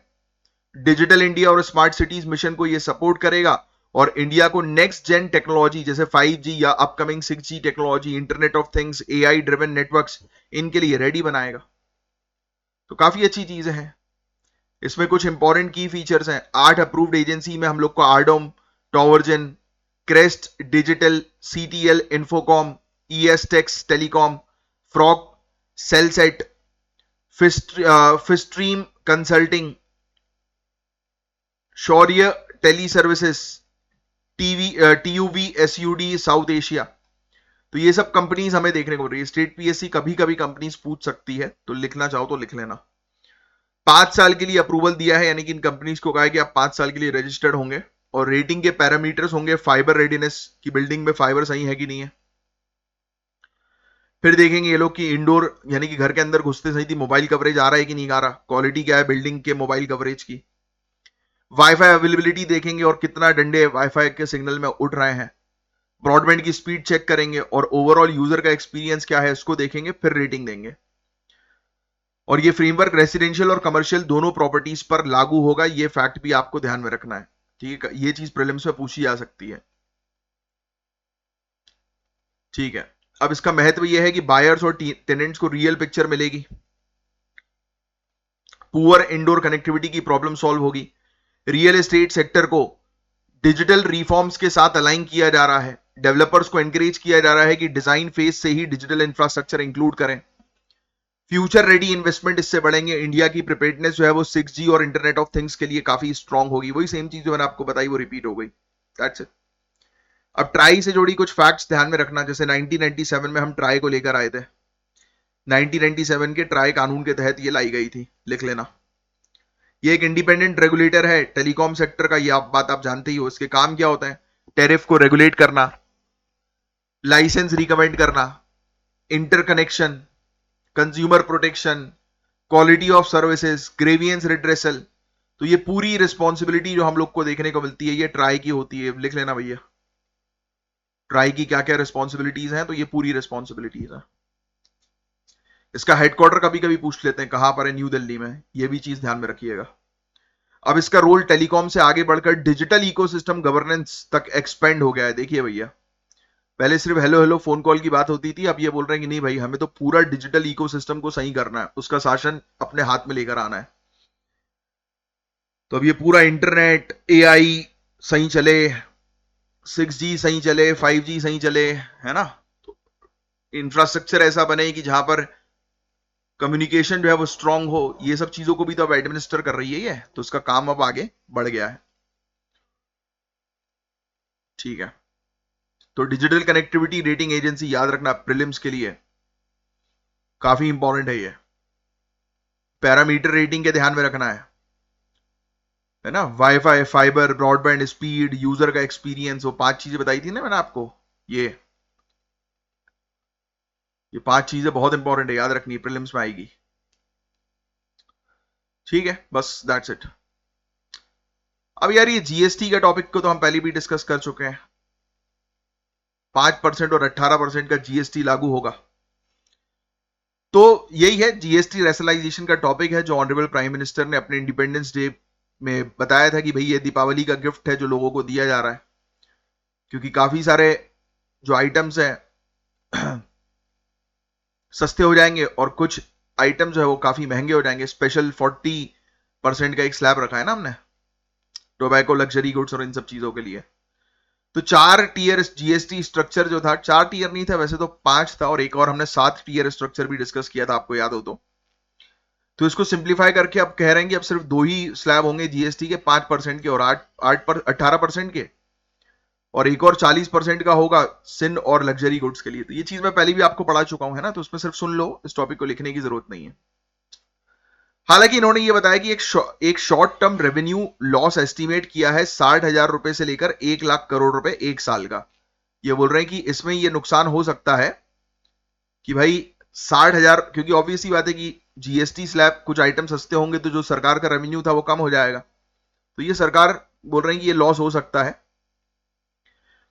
डिजिटल इंडिया और स्मार्ट सिटीज मिशन को ये सपोर्ट करेगा और इंडिया को नेक्स्ट जेन टेक्नोलॉजी जैसे 5G या upcoming 6G technology, internet of things, AI driven networks, इनके लिए रेडी बनाएगा। तो काफी अच्छी चीजें हैं। इसमें कुछ इंपॉर्टेंट की फीचर्स हैं। 8 अप्रूव्ड एजेंसी में हम लोग को आरडोम, टॉवरजन, क्रेस्ट डिजिटल, CTL इन्फोकॉम, ESटेक्स टेलीकॉम, फ्रॉक, सेलसेट, फिस्ट्रीम Consulting, Shaurya Tele Services, TUV SUD South Asia. तो ये सब कंपनीज हमें देखने को मिल रही है। स्टेट पीएससी कभी कभी कंपनीज पूछ सकती है, तो लिखना चाहो तो लिख लेना। 5 साल के लिए अप्रूवल दिया है, यानी कि इन कंपनीज को कहा है कि आप 5 साल के लिए रजिस्टर्ड होंगे। और रेटिंग के पैरामीटर्स होंगे फाइबर रेडीनेस की, बिल्डिंग में फाइबर सही है कि नहीं है। फिर देखेंगे ये लोग कि इंडोर यानी कि घर के अंदर घुसते सही थी मोबाइल कवरेज आ रहा है कि नहीं आ रहा, क्वालिटी क्या है बिल्डिंग के मोबाइल कवरेज की। वाईफाई अवेलेबिलिटी देखेंगे और कितना डंडे वाईफाई के सिग्नल में उठ रहे हैं। ब्रॉडबैंड की स्पीड चेक करेंगे और ओवरऑल यूजर का एक्सपीरियंस क्या है इसको देखेंगे, फिर रेटिंग देंगे। और ये फ्रेमवर्क रेसिडेंशियल और कमर्शियल दोनों प्रॉपर्टीज पर लागू होगा, ये फैक्ट भी आपको ध्यान में रखना है। ठीक है, ये चीज प्रीलिम्स में पूछी जा सकती है। ठीक है, अब इसका महत्व यह है कि बायर्स और टेनेंट्स को रियल पिक्चर मिलेगी, पुअर इंडोर कनेक्टिविटी की प्रॉब्लम सॉल्व होगी, रियल एस्टेट सेक्टर को डिजिटल रिफॉर्म्स के साथ अलाइन किया जा रहा है, डेवलपर्स को एनकरेज किया जा रहा है कि डिजाइन फेज से ही डिजिटल इंफ्रास्ट्रक्चर इंक्लूड करें, फ्यूचर रेडी इन्वेस्टमेंट इससे बढ़ेंगे, इंडिया की प्रिपेयर्डनेस जो है वो 6G और इंटरनेट ऑफ थिंग्स के लिए काफी स्ट्रांग होगी। वही सेम चीज जो मैंने आपको बताई वो रिपीट हो गई। That's it. अब ट्राई से जुड़ी कुछ फैक्ट्स ध्यान में रखना, जैसे 1997 में हम ट्राई को लेकर आए थे। 1997 के ट्राई कानून के तहत ये लाई गई थी, लिख लेना। ये एक इंडिपेंडेंट रेगुलेटर है टेलीकॉम सेक्टर का, ये बात आप जानते ही हो। इसके काम क्या होता है, टैरिफ को रेगुलेट करना, लाइसेंस रिकमेंड करना, interconnection, consumer protection, quality of services, grievance redressal. तो ये पूरी रिस्पॉन्सिबिलिटी जो हम लोग को देखने को मिलती है ये ट्राई की होती है, लिख लेना भैया। ट्राई की क्या क्या रिस्पॉन्सिबिलिटीज हैं, तो ये पूरी रिस्पॉन्सिबिलिटीज है। इसका हेडक्वार्टर कभी कभी पूछ लेते हैं कहां पर है, न्यू दिल्ली में, ये भी चीज ध्यान में रखिएगा। अब इसका रोल टेलीकॉम से आगे बढ़कर डिजिटल इकोसिस्टम गवर्नेंस तक एक्सपेंड हो गया है। देखिए भैया, पहले सिर्फ हेलो हेलो फोन कॉल की बात होती थी, अब ये बोल रहे हैं कि नहीं भाई, हमें तो पूरा डिजिटल इकोसिस्टम को सही करना है, उसका शासन अपने हाथ में लेकर आना है। तो अब ये पूरा इंटरनेट, AI सही चले, 6G सही चले, 5G सही चले, है ना। तो इंफ्रास्ट्रक्चर ऐसा बने कि जहां पर कम्युनिकेशन जो है वो स्ट्रांग हो, ये सब चीजों को भी तो अब एडमिनिस्टर कर रही है ये, तो उसका काम अब आगे बढ़ गया है। ठीक है, तो डिजिटल कनेक्टिविटी रेटिंग एजेंसी याद रखना प्रीलिम्स के लिए काफी इंपॉर्टेंट है ये। पैरामीटर रेटिंग के ध्यान में रखना है ना। Wifi, fibre, broadband speed, user का एक्सपीरियंस, वो 5 चीजें बताई थी ना मैंने आपको, ये 5 चीजें बहुत इंपॉर्टेंट है, याद रखनी है, प्रीलिम्स में आएगी। ठीक है, बस दैट्स इट। अब यार ये जीएसटी का टॉपिक को तो हम पहले भी डिस्कस कर चुके हैं। 5% और 18% का जीएसटी लागू होगा। तो यही है जीएसटी रैशनलाइजेशन का टॉपिक है, जो ऑनरेबल प्राइम मिनिस्टर ने अपने इंडिपेंडेंस डे में बताया था कि भाई ये दीपावली का गिफ्ट है जो लोगों को दिया जा रहा है, क्योंकि काफी सारे जो आइटम्स हैं सस्ते हो जाएंगे और कुछ आइटम जो है वो काफी महंगे हो जाएंगे। स्पेशल 40% का एक स्लैब रखा है ना हमने टोबैको, लग्जरी गुड्स और इन सब चीजों के लिए। तो 4 टीयर जीएसटी स्ट्रक्चर जो था, 4 टीयर नहीं था वैसे तो 5 था, और एक और हमने 7 टीयर स्ट्रक्चर भी डिस्कस किया था, आपको याद हो तो इसको सिंप्लीफाई करके अब कह रहे हैं कि अब सिर्फ 2 ही स्लैब होंगे जीएसटी के, 5% के और 18% के, और एक और 40% का होगा सिन और लग्जरी गुड्स के लिए। तो ये चीज मैं पहले भी आपको पढ़ा चुका हूं, है ना, तो उसमें सिर्फ सुन लो, इस टॉपिक को लिखने की जरूरत नहीं है। हालांकि इन्होंने ये बताया कि एक short term revenue loss estimate किया है 60,000 रुपए से लेकर 1 लाख करोड़ रुपए एक साल का। ये बोल रहे हैं कि इसमें ये नुकसान हो सकता है कि भाई 60,000, क्योंकि ऑब्वियस ही बात है कि जीएसटी स्लैब कुछ आइटम सस्ते होंगे तो जो सरकार का रेवेन्यू था वो कम हो जाएगा। तो ये सरकार बोल रहे हैं कि ये लॉस हो सकता है।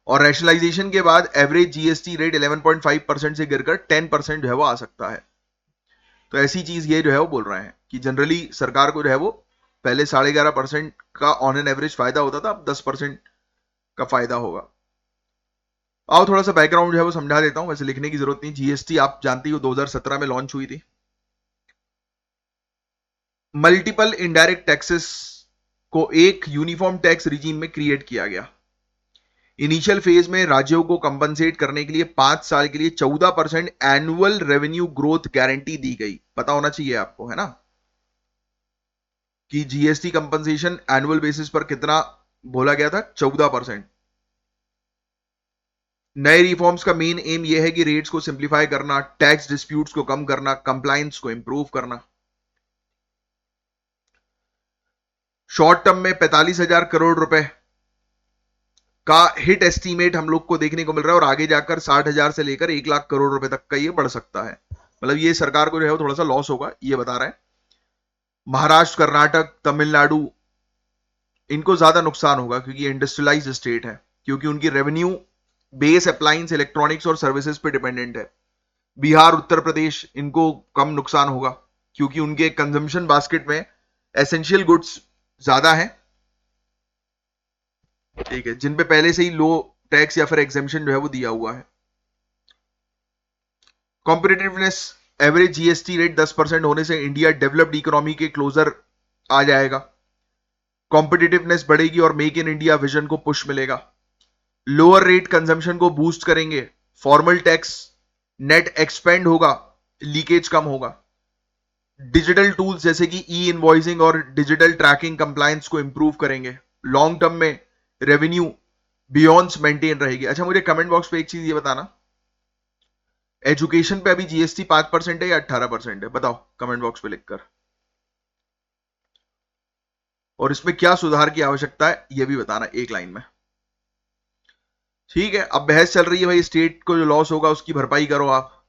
और रैशनलाइजेशन के बाद एवरेज जीएसटी रेट 11.5% से गिरकर 10% जो है वो आ सकता है। तो ऐसी चीज ये जो है वो बोल रहे हैं कि जनरली सरकार को जो है वो पहले 11.5% का ऑन एन एवरेज फायदा होता था, अब 10% का फायदा होगा। आओ थोड़ा सा बैकग्राउंड जो है वो समझा देता हूं, वैसे लिखने की जरूरत नहीं। जीएसटी आप जानती हो 2017 में लॉन्च हुई थी। मल्टीपल इनडायरेक्ट टैक्सेस को एक यूनिफॉर्म टैक्स रिजीम में क्रिएट किया गया। इनिशियल फेज में राज्यों को कंपनसेट करने के लिए 5 साल के लिए 14% एनुअल रेवेन्यू ग्रोथ गारंटी दी गई। पता होना चाहिए आपको, है ना, कि जीएसटी कंपनसेशन एनुअल बेसिस पर कितना बोला गया था, 14%। नए रिफॉर्म्स का मेन एम यह है कि रेट्स को सिंप्लीफाई करना, टैक्स डिस्प्यूट्स को कम करना, कंप्लायंस को इंप्रूव करना। शॉर्ट टर्म में 45,000 करोड़ रुपए का हिट एस्टीमेट हम लोग को देखने को मिल रहा है और आगे जाकर 60,000 से लेकर 1 लाख करोड़ रुपए तक का ये बढ़ सकता है। मतलब ये सरकार को जो है वो थोड़ा सा लॉस होगा, ये बता रहे हैं। महाराष्ट्र, कर्नाटक, तमिलनाडु, इनको ज्यादा नुकसान होगा क्योंकि इंडस्ट्रियलाइज्ड स्टेट है, क्योंकि उनकी रेवेन्यू बेस अप्लायंस, इलेक्ट्रॉनिक्स और सर्विसेज पे डिपेंडेंट है। बिहार, उत्तर प्रदेश, इनको कम नुकसान होगा क्योंकि उनके कंजम्पशन बास्केट में एसेंशियल गुड्स ज्यादा है, ठीक है, जिन पे पहले से ही लो टैक्स या फिर एग्जेम्पशन जो है वो दिया हुआ है। कॉम्पिटिटिवनेस, एवरेज जीएसटी रेट 10% होने से इंडिया डेवलप्ड इकोनॉमी के क्लोजर आ जाएगा। कॉम्पिटिटिवनेस बढ़ेगी और मेक इन इंडिया विजन को पुश मिलेगा। लोअर रेट कंजम्पशन को बूस्ट करेंगे। फॉर्मल टैक्स नेट एक्सपेंड होगा, लीकेज कम होगा। डिजिटल टूल्स जैसे कि ई इनवॉइसिंग और डिजिटल ट्रैकिंग कंप्लायंस को इंप्रूव करेंगे। लॉन्ग टर्म में रेवेन्यू बियॉन्ड्स मेंटेन रहेगी। अच्छा, मुझे कमेंट बॉक्स पे एक चीज ये बताना, एजुकेशन पे अभी जीएसटी 5% है या 18% है? बताओ कमेंट बॉक्स पे लिखकर। और इसमें क्या सुधार की आवश्यकता है ये भी बताना एक लाइन में, ठीक है। अब बहस चल रही है भाई, स्टेट को जो लॉस होगा उसकी भरपाई करो आप,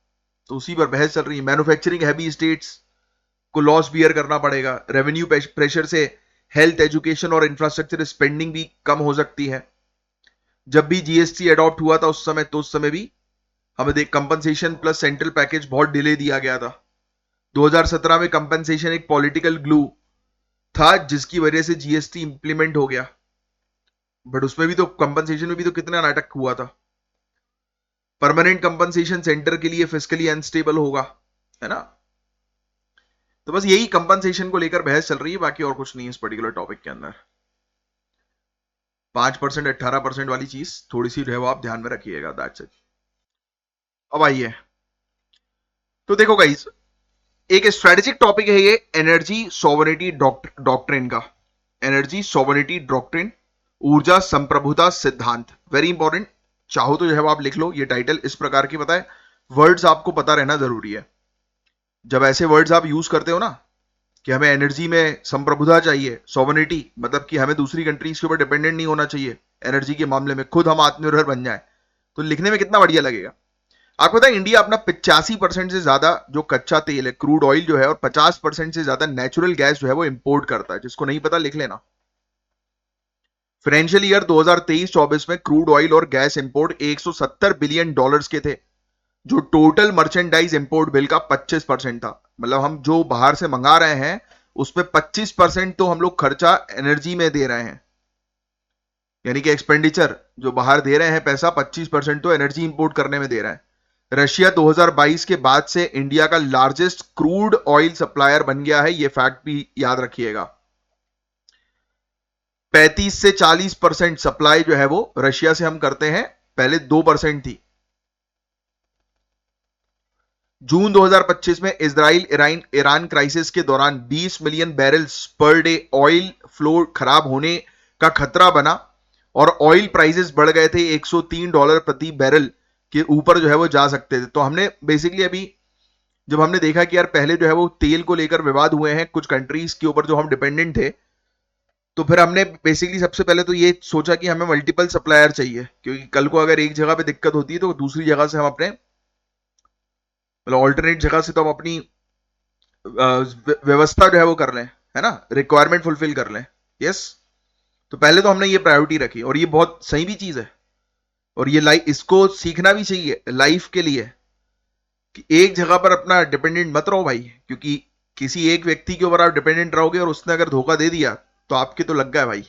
तो उसी पर बहस चल रही है। मैन्युफैक्चरिंग हैवी स्टेट्स को लॉस बियर करना पड़ेगा। रेवेन्यू प्रेशर से हेल्थ, एजुकेशन और इंफ्रास्ट्रक्चर स्पेंडिंग भी कम हो सकती है। जब भी जीएसटी अडॉप्ट हुआ था उस समय भी हमें देख कंपनसेशन प्लस सेंट्रल पैकेज बहुत डिले दिया गया था। 2017 में कंपनसेशन एक पॉलिटिकल ग्लू था जिसकी वजह से जीएसटी इंप्लीमेंट हो गया, बट उसमें भी तो कंपनसेशन में भी तो कितना नाटक हुआ था। परमानेंट कंपनसेशन सेंटर के लिए फिस्कली अनस्टेबल होगा, है ना। तो बस यही कंपनसेशन को लेकर बहस चल रही है, बाकी और कुछ नहीं है इस पर्टिकुलर टॉपिक के अंदर। 5% 18% वाली चीज थोड़ी सी जो है वो आप ध्यान में रखिएगा, दैट्स इट। अब आइए, तो देखो गाइस, एक स्ट्रेटेजिक टॉपिक है ये, एनर्जी सॉवरेनिटी डॉक्ट्रिन का। एनर्जी सॉवरेनिटी डॉक्ट्रिन, ऊर्जा संप्रभुता सिद्धांत, वेरी इंपॉर्टेंट। चाहो तो जो है आप लिख लो, ये टाइटल इस प्रकार की बताए, वर्ड्स आपको पता रहना जरूरी है। जब ऐसे वर्ड्स आप यूज करते हो ना कि हमें एनर्जी में संप्रभुता चाहिए, सॉवरेनिटी मतलब कि हमें दूसरी कंट्रीज के ऊपर डिपेंडेंट नहीं होना चाहिए एनर्जी के मामले में, खुद हम आत्मनिर्भर बन जाए, तो लिखने में कितना बढ़िया लगेगा। आपको पता है इंडिया अपना 85% से ज्यादा जो कच्चा तेल है, क्रूड ऑयल जो है, और 50% से ज्यादा नेचुरल गैस जो है वो इंपोर्ट करता है। जिसको नहीं पता लिख लेना। फाइनेंशियल ईयर 2023-24 में क्रूड ऑयल और गैस इंपोर्ट 170 बिलियन डॉलर्स के थे, जो टोटल मर्चेंडाइज इंपोर्ट बिल का 25% था। मतलब हम जो बाहर से मंगा रहे हैं उसमें 25% तो हम लोग खर्चा एनर्जी में दे रहे हैं, यानी कि एक्सपेंडिचर जो बाहर दे रहे हैं पैसा, 25% तो एनर्जी इंपोर्ट करने में दे रहा है। रशिया 2022 के बाद से इंडिया का लार्जेस्ट क्रूड ऑयल सप्लायर बन गया है, यह फैक्ट भी याद रखिएगा। 35 से 40% सप्लाई जो है वो रशिया से हम करते हैं, पहले 2% थी। जून 2025 में इजराइल ईरान क्राइसिस के दौरान 20 million barrels per day oil flow खराब होने का खतरा बना और ऑयल प्राइसेस बढ़ गए थे $103 प्रति बैरल के ऊपर जो है वो जा सकते थे। तो हमने बेसिकली अभी जब हमने देखा कि यार पहले जो है वो तेल को लेकर विवाद हुए हैं कुछ कंट्रीज के ऊपर जो हम डिपेंडेंट थे, तो फिर हमने बेसिकली सबसे पहले तो ये सोचा कि हमें मल्टीपल सप्लायर चाहिए, क्योंकि कल को अगर एक जगह पे दिक्कत होती है तो दूसरी जगह से हम अपने मतलब ऑल्टरनेट जगह से तो हम अपनी व्यवस्था जो है वो कर लें, है ना, रिक्वायरमेंट फुलफिल कर लें। यस, तो पहले तो हमने ये प्रायोरिटी रखी और ये बहुत सही भी चीज है, और ये लाइफ इसको सीखना भी चाहिए लाइफ के लिए कि एक जगह पर अपना डिपेंडेंट मत रहो भाई, क्योंकि किसी एक व्यक्ति के ऊपर आप डिपेंडेंट रहोगे और उसने अगर धोखा दे दिया तो आपके तो लग गया भाई।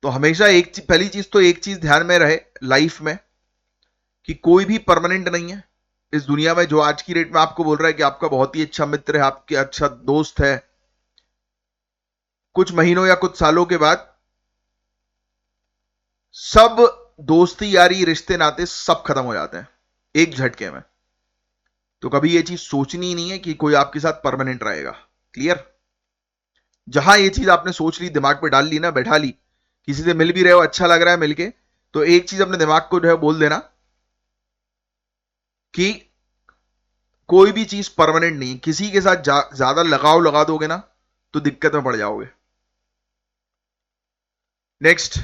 तो हमेशा पहली चीज तो एक चीज ध्यान में रहे लाइफ में कि कोई भी परमानेंट नहीं है इस दुनिया में। जो आज की डेट में आपको बोल रहा है कि आपका बहुत ही अच्छा मित्र है, आपके अच्छा दोस्त है, कुछ महीनों या कुछ सालों के बाद सब दोस्ती यारी रिश्ते नाते सब खत्म हो जाते हैं एक झटके में। तो कभी ये चीज सोचनी ही नहीं है कि कोई आपके साथ परमानेंट रहेगा। क्लियर? जहां ये चीज आपने सोच ली, दिमाग पे डाल ली ना, बैठा ली, किसी से मिल भी रहे हो, अच्छा लग रहा है मिलके, तो एक चीज अपने दिमाग को जो है बोल देना कि कोई भी चीज परमानेंट नहीं। किसी के साथ ज्यादा लगाव लगा दोगे ना तो दिक्कत में पड़ जाओगे। नेक्स्ट,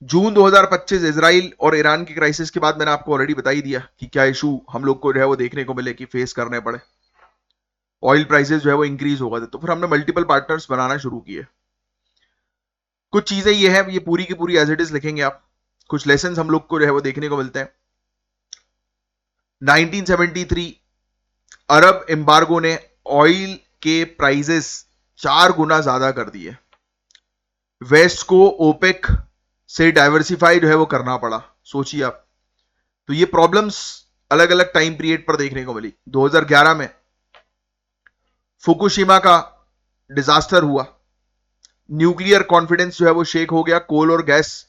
जून 2025 इजराइल और ईरान की क्राइसिस के बाद मैंने आपको ऑलरेडी बता ही दिया कि क्या इशू हम लोग को जो है वो देखने को मिले, कि फेस करने पड़े। ऑयल प्राइसेस जो है वो इंक्रीज होगा, तो फिर हमने मल्टीपल पार्टनर्स बनाना शुरू किए। कुछ चीजें ये है, ये पूरी की पूरी एज इट इज लिखेंगे आप। कुछ लेसन हम लोग को जो है वो देखने को मिलते हैं। 1973 अरब एम्बार्गो ने ऑयल के प्राइसेस 4 गुना ज्यादा कर दिए। वेस्ट को ओपेक से डाइवर्सिफाई जो है वो करना पड़ा। सोचिए आप। तो ये प्रॉब्लम्स अलग अलग टाइम पीरियड पर देखने को मिली। 2011 में फुकुशिमा का डिजास्टर हुआ, न्यूक्लियर कॉन्फिडेंस जो है वो शेक हो गया, कोल और गैस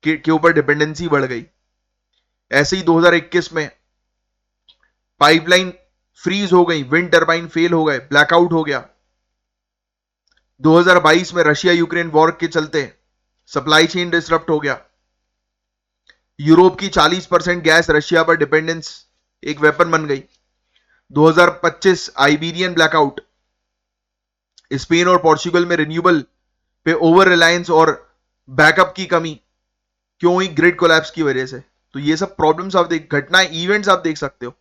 के ऊपर डिपेंडेंसी बढ़ गई। ऐसे ही 2021 में पाइपलाइन फ्रीज हो गई, विंड टर्बाइन फेल हो गए, ब्लैकआउट हो गया। 2022 में रशिया यूक्रेन वॉर के चलते सप्लाई चेन डिसरप्ट हो गया। यूरोप की 40% गैस रशिया पर डिपेंडेंस एक वेपन बन गई। 2025 आइबेरियन ब्लैकआउट, स्पेन और पोर्चुगल में रिन्यूएबल पे ओवर रिलायंस और बैकअप की कमी, क्यों हुई? ग्रिड कोलैप्स की वजह से। तो ये सब प्रॉब्लम्स आप देख, घटनाएं, इवेंट्स आप देख सकते हो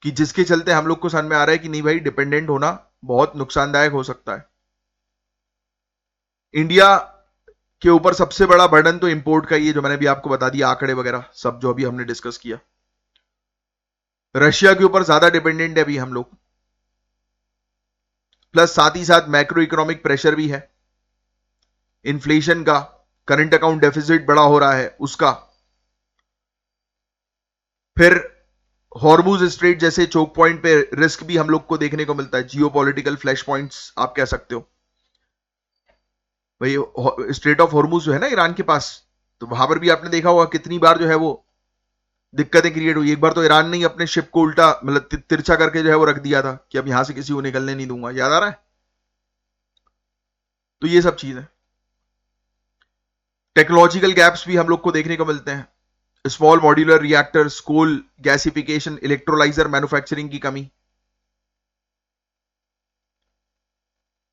कि जिसके चलते हम लोग को समझ में आ रहा है कि नहीं भाई, डिपेंडेंट होना बहुत नुकसानदायक हो सकता है। इंडिया के ऊपर सबसे बड़ा बर्डन तो इंपोर्ट का ही है, जो मैंने भी आपको बता दिया, आंकड़े वगैरह सब जो अभी हमने डिस्कस किया। रशिया के ऊपर ज्यादा डिपेंडेंट है अभी हम लोग, प्लस साथ ही साथ मैक्रो इकोनॉमिक प्रेशर भी है, इन्फ्लेशन का, करंट अकाउंट डेफिसिट बड़ा हो रहा है उसका, फिर हॉर्मुज स्ट्रेट जैसे चोक पॉइंट पे रिस्क भी हम लोग को देखने को मिलता है। जियोपॉलिटिकल फ्लैश पॉइंट्स आप कह सकते हो भाई। स्ट्रेट ऑफ हॉर्मुज जो है ना ईरान के पास, तो वहां पर भी आपने देखा होगा कितनी बार जो है वो दिक्कतें क्रिएट हुई। एक बार तो ईरान ने ही अपने शिप को उल्टा, मतलब तिरछा करके जो है वो रख दिया था कि अब यहां से किसी को निकलने नहीं दूंगा, याद आ रहा है? तो ये सब चीज है। टेक्नोलॉजिकल गैप्स भी हम लोग को देखने को मिलते हैं। Small modular reactors, coal gasification, electrolyser manufacturing की कमी,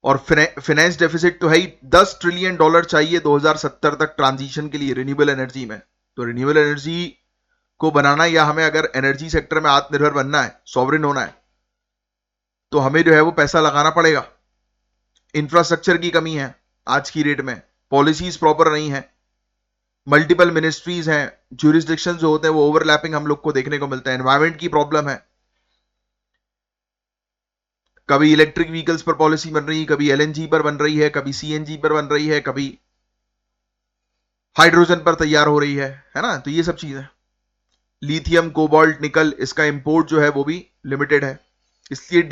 और फाइनेंस डेफिसिट तो है ही। $10 ट्रिलियन चाहिए 2070 तक ट्रांजिशन के लिए रिन्यूएबल एनर्जी में। तो रिन्यूएबल एनर्जी को बनाना, या हमें अगर एनर्जी सेक्टर में आत्मनिर्भर बनना है, सॉवरेन होना है, तो हमें जो है वो पैसा लगाना पड़ेगा। इंफ्रास्ट्रक्चर की कमी है आज की डेट में, पॉलिसीज प्रॉपर नहीं है, मल्टीपल मिनिस्ट्रीज हैं, ज्यूरिसडिक्शन जो होते हैं वो ओवरलैपिंग हम लोग को देखने को मिलता है। एनवायरमेंट की प्रॉब्लम है, कभी इलेक्ट्रिक व्हीकल्स पर पॉलिसी बन रही है, कभी एलएनजी पर बन रही है, कभी सीएनजी पर बन रही है, कभी हाइड्रोजन पर तैयार हो रही है ना? तो ये सब चीज है। लिथियम, कोबाल्ट, निकल, इसका इंपोर्ट जो है वो भी लिमिटेड है। इसलिए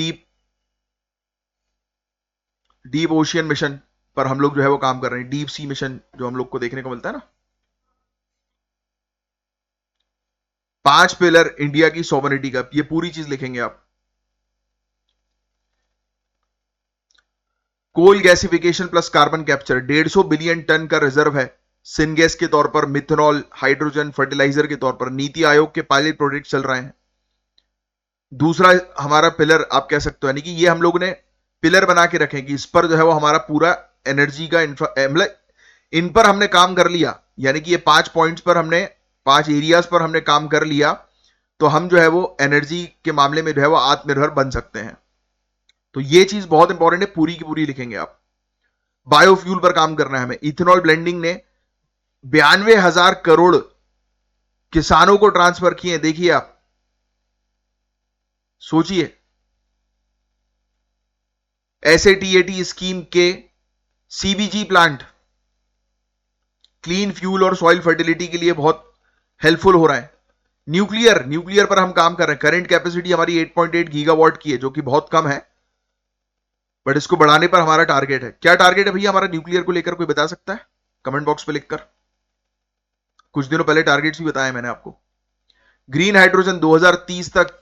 डीप ओशियन मिशन पर हम लोग जो है वो काम कर रहे हैं। डीप सी मिशन जो हम लोग को देखने को मिलता है ना। 5 पिलर इंडिया की सॉवरेनिटी का, ये पूरी चीज लिखेंगे आप। Coal gasification plus carbon capture, 150 billion ton का रिजर्व है सिनगैस के तौर पर, मिथनॉल, हाइड्रोजन, फर्टिलाइजर के तौर पर। नीति आयोग के पायलट प्रोजेक्ट चल रहे हैं। दूसरा हमारा पिलर आप कह सकते हो, यानी कि ये हम लोग ने पिलर बना के रखे कि इस पर जो है वो हमारा पूरा एनर्जी का मतलब इन पर हमने काम कर लिया, यानी कि ये 5 पॉइंट्स पर हमने, 5 एरियाज पर हमने काम कर लिया, तो हम जो है वो एनर्जी के मामले में जो है वो आत्मनिर्भर बन सकते हैं। तो ये चीज बहुत इंपॉर्टेंट है, पूरी की पूरी लिखेंगे आप। बायोफ्यूल पर काम करना है हमें। इथेनॉल ब्लेंडिंग ने 92,000 करोड़ किसानों को ट्रांसफर किए। देखिए आप, सोचिए, एसएटीएटी स्कीम के सीबीजी प्लांट क्लीन फ्यूल और सॉइल फर्टिलिटी के लिए बहुत हेल्पफुल हो रहा है। न्यूक्लियर पर हम काम कर रहे हैं। करेंट कैपेसिटी हमारी 8.8 गीगावाट की है, जो कि बहुत कम है, बट इसको बढ़ाने पर हमारा टारगेट है। क्या टारगेट है भैया हमारा न्यूक्लियर को लेकर, कोई बता सकता है? कमेंट बॉक्स पे लिखकर। कुछ दिनों पहले टारगेट्स भी बताए मैंने आपको। ग्रीन हाइड्रोजन 2030 तक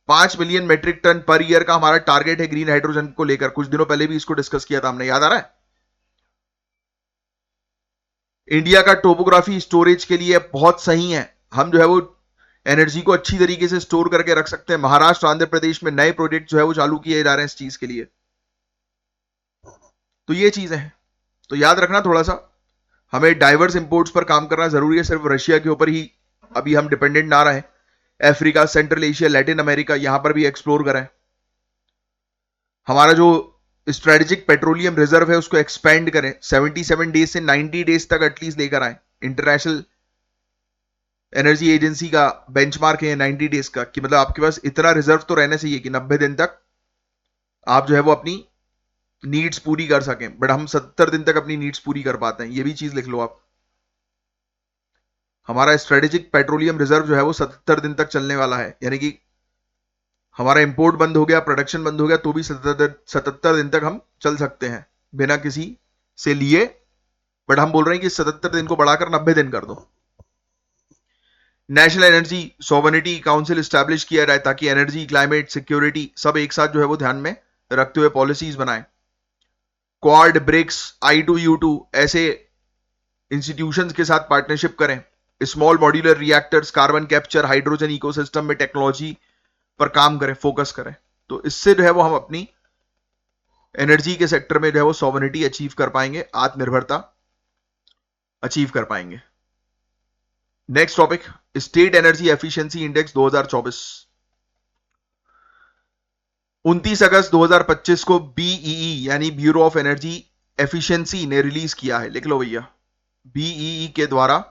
5 million metric ton per year का हमारा टारगेट है ग्रीन हाइड्रोजन को लेकर। कुछ दिनों पहले भी इसको डिस्कस किया था हमने, याद आ रहा है? इंडिया का टोपोग्राफी स्टोरेज के लिए बहुत सही है। हम जो है वो एनर्जी को अच्छी तरीके से स्टोर करके रख सकते हैं। महाराष्ट्र आंध्र प्रदेश में नए प्रोजेक्ट जो है वो चालू किए जा रहे हैं इस चीज के लिए। तो ये चीजें हैं, तो याद रखना थोड़ा सा, हमें डाइवर्स इंपोर्ट्स पर काम करना जरूरी है। सिर्फ रशिया के ऊपर ही अभी हम डिपेंडेंट ना रहे। Africa, central Asia, Latin America, यहां पर भी एक्सप्लोर करें। हमारा जो स्ट्रेटेजिक पेट्रोलियम रिजर्व है उसको एक्सपेंड करें। 77 डेज से 90 डेज तक एटलीस्ट लेकर आए। इंटरनेशनल एनर्जी एजेंसी का बेंचमार्क है 90 डेज का, कि मतलब आपके पास इतना रिजर्व तो रहना चाहिए कि 90 दिन तक आप जो है वो अपनी नीड्स पूरी कर सकें। बट हम 70 दिन तक अपनी नीड्स पूरी कर पाते हैं, ये भी चीज लिख लो आप। हमारा स्ट्रेटेजिक पेट्रोलियम रिजर्व जो है वो 70 दिन तक चलने वाला है, यानी कि हमारा इंपोर्ट बंद हो गया, प्रोडक्शन बंद हो गया, तो भी 77 दिन तक हम चल सकते हैं बिना किसी से लिए। बट हम बोल रहे हैं कि 77 दिन को बढ़ाकर 90 दिन कर दो। National energy sovereignty council establish किया जाए ताकि एनर्जी, क्लाइमेट, सिक्योरिटी सब एक साथ जो है वो ध्यान में रखते हुए पॉलिसीज बनाएं। क्वाड, ब्रिक्स, I2U2 ऐसे इंस्टीट्यूशंस के साथ पार्टनरशिप करें। Small modular reactors, carbon capture, hydrogen ecosystem में टेक्नोलॉजी पर काम करें, फोकस करें। तो इससे जो है वो हम अपनी एनर्जी के सेक्टर में जो है वो सॉवरेनिटी अचीव कर पाएंगे, आत्मनिर्भरता अचीव कर पाएंगे। Next topic, state energy efficiency index 2024। 29 अगस्त 2025 को बीईई यानी ब्यूरो ऑफ एनर्जी एफिशिएंसी ने रिलीज किया है। लिख लो भैया, बीईई के द्वारा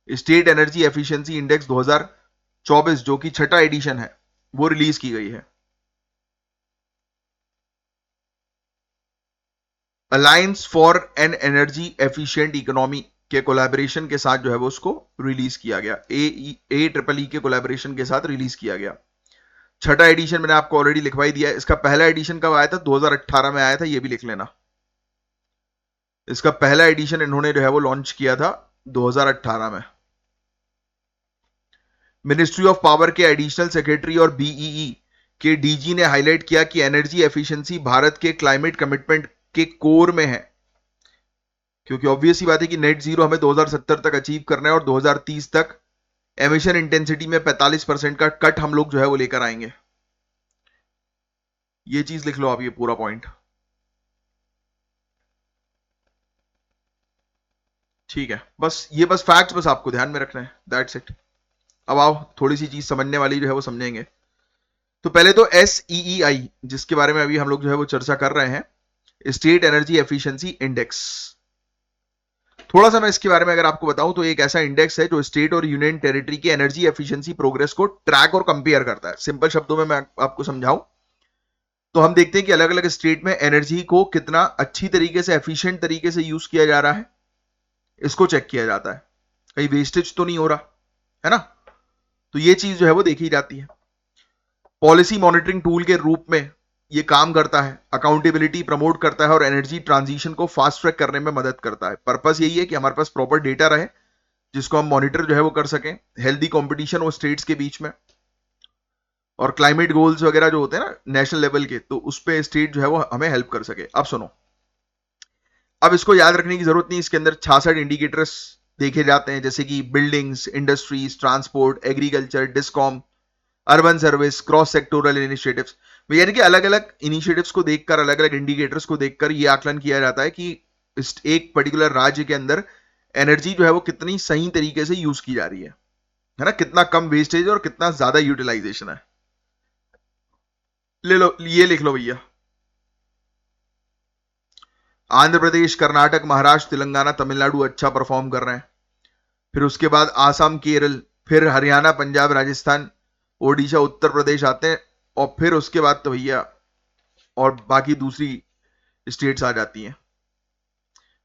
स्टेट एनर्जी एफिशिएंसी इंडेक्स 2024 जो कि छठा एडिशन है वो रिलीज की गई है। Alliance for an Energy Efficient Economy के कोलैबोरेशन के साथ जो है वो उसको रिलीज किया गया। ए ट्रिपल ई के कोलैबोरेशन के साथ रिलीज किया गया। छठा एडिशन मैंने आपको ऑलरेडी लिखवाई दिया है। इसका पहला एडिशन कब आया था? 2018 में आया था, ये भी लिख लेना। इसका पहला एडिशन इन्होंने जो है वो लॉन्च किया था 2018 में। मिनिस्ट्री ऑफ पावर के एडिशनल सेक्रेटरी और बीईई के डीजी ने हाईलाइट किया कि एनर्जी एफिशिएंसी भारत के क्लाइमेट कमिटमेंट के कोर में है, क्योंकि ऑब्वियस ही बात है कि नेट जीरो हमें 2070 तक अचीव करना है और 2030 तक एमिशन इंटेंसिटी में 45% का कट हम लोग जो है वो लेकर आएंगे। ये चीज लिख लो आप, ये पूरा पॉइंट। ठीक है, बस ये बस फैक्ट्स बस आपको ध्यान में रखना है, दैट्स इट। अब आओ थोड़ी सी चीज समझने वाली जो है वो समझेंगे। तो पहले तो SEEI जिसके बारे में अभी हम लोग जो है वो चर्चा कर रहे हैं, स्टेट एनर्जी एफिशिएंसी इंडेक्स। थोड़ा सा मैं इसके बारे में अगर आपको बताऊं तो एक ऐसा इंडेक्स है जो स्टेट और यूनियन टेरिटरी की एनर्जी एफिशिएंसी प्रोग्रेस को ट्रैक और कंपेयर करता है। सिंपल शब्दों में मैं आपको समझाऊं तो हम देखते हैं कि अलग अलग स्टेट में एनर्जी को कितना अच्छी तरीके से, एफिशिएंट तरीके से यूज किया जा रहा है, इसको चेक किया जाता है। कहीं वेस्टेज तो नहीं हो रहा है ना? तो ये चीज जो है वो देखी जाती है। पॉलिसी मॉनिटरिंग टूल के रूप में ये काम करता है, अकाउंटेबिलिटी प्रमोट करता है और एनर्जी ट्रांजिशन को फास्ट ट्रैक करने में मदद करता है। पर्पस यही है कि हमारे पास प्रॉपर डेटा रहे जिसको हम मॉनिटर जो है वो कर सकें, हेल्दी कंपटीशन हो स्टेट्स के बीच में, और क्लाइमेट गोल्स वगैरह जो होते हैं ना नेशनल लेवल के, तो उस पे स्टेट जो है वो हमें हेल्प कर सके। अब सुनो, अब इसको याद रखने की जरूरत नहीं, इसके अंदर 66 इंडिकेटर्स देखे जाते हैं, जैसे कि buildings, industries, transport, agriculture, discom, urban service, cross sectoral initiatives. यानी कि अलग अलग इनिशिएटिव्स को देखकर, अलग अलग इंडिकेटर्स को देखकर ये आकलन किया जाता है कि एक पर्टिकुलर राज्य के अंदर एनर्जी जो है वो कितनी सही तरीके से यूज की जा रही है ना, कितना कम वेस्टेज और कितना ज्यादा यूटिलाइजेशन है। ले लो, ये लिख लो भैया, आंध्र प्रदेश, कर्नाटक, महाराष्ट्र, तेलंगाना, तमिलनाडु अच्छा परफॉर्म कर रहे हैं। फिर उसके बाद आसाम, केरल, फिर हरियाणा, पंजाब, राजस्थान, ओडिशा, उत्तर प्रदेश आते हैं, और फिर उसके बाद तो भैया और बाकी दूसरी स्टेट्स आ जाती हैं।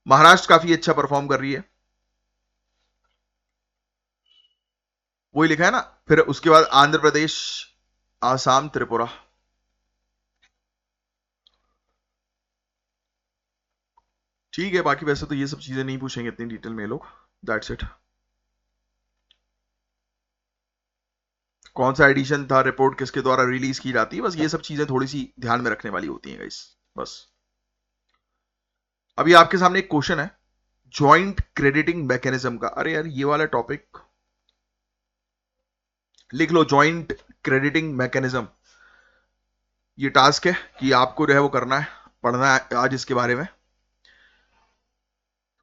महाराष्ट्र काफी अच्छा परफॉर्म कर रही है, वही लिखा है ना। फिर उसके बाद आंध्र प्रदेश, आसाम, त्रिपुरा। ठीक है, बाकी वैसे तो ये सब चीजें नहीं पूछेंगे इतनी डिटेल में ये लोग। That's it. कौन सा एडिशन था, रिपोर्ट किसके द्वारा रिलीज की जाती है, बस ये सब चीजें थोड़ी सी ध्यान में रखने वाली होती हैं गाइस, बस। अभी आपके सामने एक क्वेश्चन है जॉइंट क्रेडिटिंग मैकेनिज्म का। अरे यार ये वाला टॉपिक लिख लो, जॉइंट क्रेडिटिंग मैकेनिज्म। ये टास्क है कि आपको जो है वो करना है, पढ़ना है आज इसके बारे में।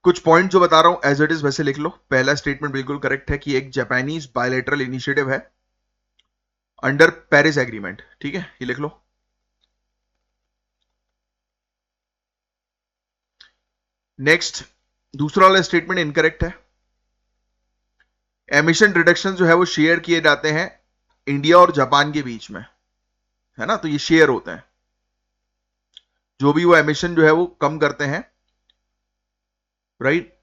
कुछ पॉइंट जो बता रहा हूं एज इट इज वैसे लिख लो। पहला स्टेटमेंट बिल्कुल करेक्ट है कि एक जापानीज बायलैटरल इनिशिएटिव है अंडर पेरिस एग्रीमेंट, ठीक है, ये लिख लो। नेक्स्ट, दूसरा वाला स्टेटमेंट इनकरेक्ट है। एमिशन रिडक्शन जो है वो शेयर किए जाते हैं इंडिया और जापान के बीच में, है ना, तो ये शेयर होते हैं। जो भी वो एमिशन जो है वो कम करते हैं, राइट,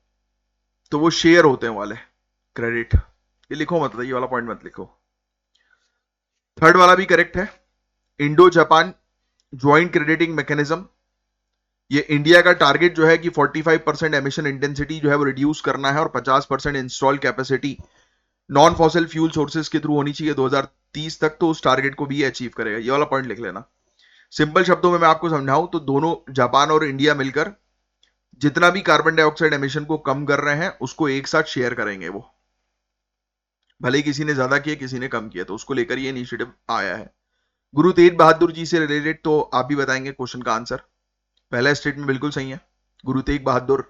तो वो शेयर होते हैं वाले क्रेडिट। ये लिखो मत, ये वाला पॉइंट मत लिखो। थर्ड वाला भी करेक्ट है, Indo Japan joint crediting mechanism. ये इंडिया का टारगेट जो है कि 45% एमिशन इंटेंसिटी जो है वो रिड्यूस करना है और 50% install capacity non fossil fuel sources के थ्रू होनी चाहिए 2030 तक, तो उस टारगेट को भी अचीव करेगा। ये वाला पॉइंट लिख लेना। सिंपल शब्दों में मैं आपको समझाऊं तो दोनों जापान और इंडिया मिलकर जितना भी कार्बन डाइऑक्साइड एमिशन को कम कर रहे हैं उसको एक साथ शेयर करेंगे। वो भले ही किसी ने ज्यादा किया किसी ने कम किया, तो उसको लेकर ये इनिशिएटिव आया है। गुरु तेग बहादुर जी से रिलेटेड तो आप भी बताएंगे क्वेश्चन का आंसर। पहला स्टेटमेंट बिल्कुल सही है, गुरु तेग बहादुर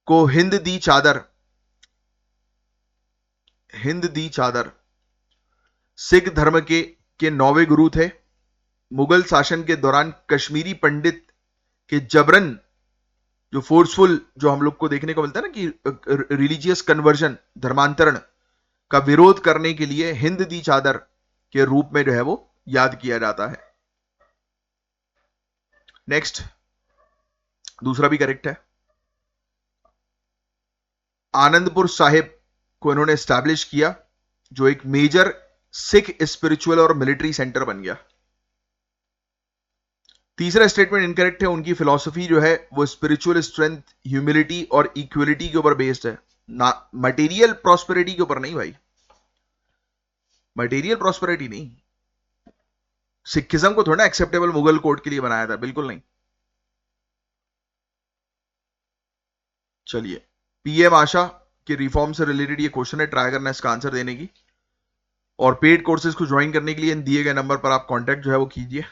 को हिंद दी चादर, हिंद दी चादर सिख धर्म के 9वें गुरु थे। मुगल शासन के दौरान कश्मीरी पंडित के जबरन जो फोर्सफुल जो हम लोग को देखने को मिलता है ना कि रिलीजियस कन्वर्जन, धर्मांतरण का विरोध करने के लिए हिंद दी चादर के रूप में जो है वो याद किया जाता है। नेक्स्ट, दूसरा भी करेक्ट है। आनंदपुर साहिब को इन्होंने एस्टैब्लिश किया जो एक मेजर सिख स्पिरिचुअल और मिलिट्री सेंटर बन गया। तीसरा स्टेटमेंट इनकरेक्ट है, उनकी फिलॉसफी जो है वो स्पिरिचुअल स्ट्रेंथ, ह्यूमिलिटी और इक्वलिटी के ऊपर बेस्ड है, ना मटेरियल प्रॉस्पेरिटी के ऊपर नहीं भाई, मटेरियल प्रॉस्पेरिटी नहीं। सिखिज्म को थोड़ा एक्सेप्टेबल मुगल कोर्ट के लिए बनाया था, बिल्कुल नहीं। चलिए, पीएम आशा के रिफॉर्म से रिलेटेड ये क्वेश्चन है, ट्राई करना इसका आंसर देने की। और पेड कोर्सेज को ज्वाइन करने के लिए दिए गए नंबर पर आप कांटेक्ट जो है वो कीजिए।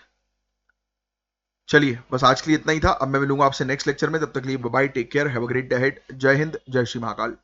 चलिए, बस आज के लिए इतना ही था। अब मैं मिलूंगा आपसे नेक्स्ट लेक्चर में, तब तक के लिए bye, take care, have a great day ahead. जय हिंद, जय श्री महाकाल।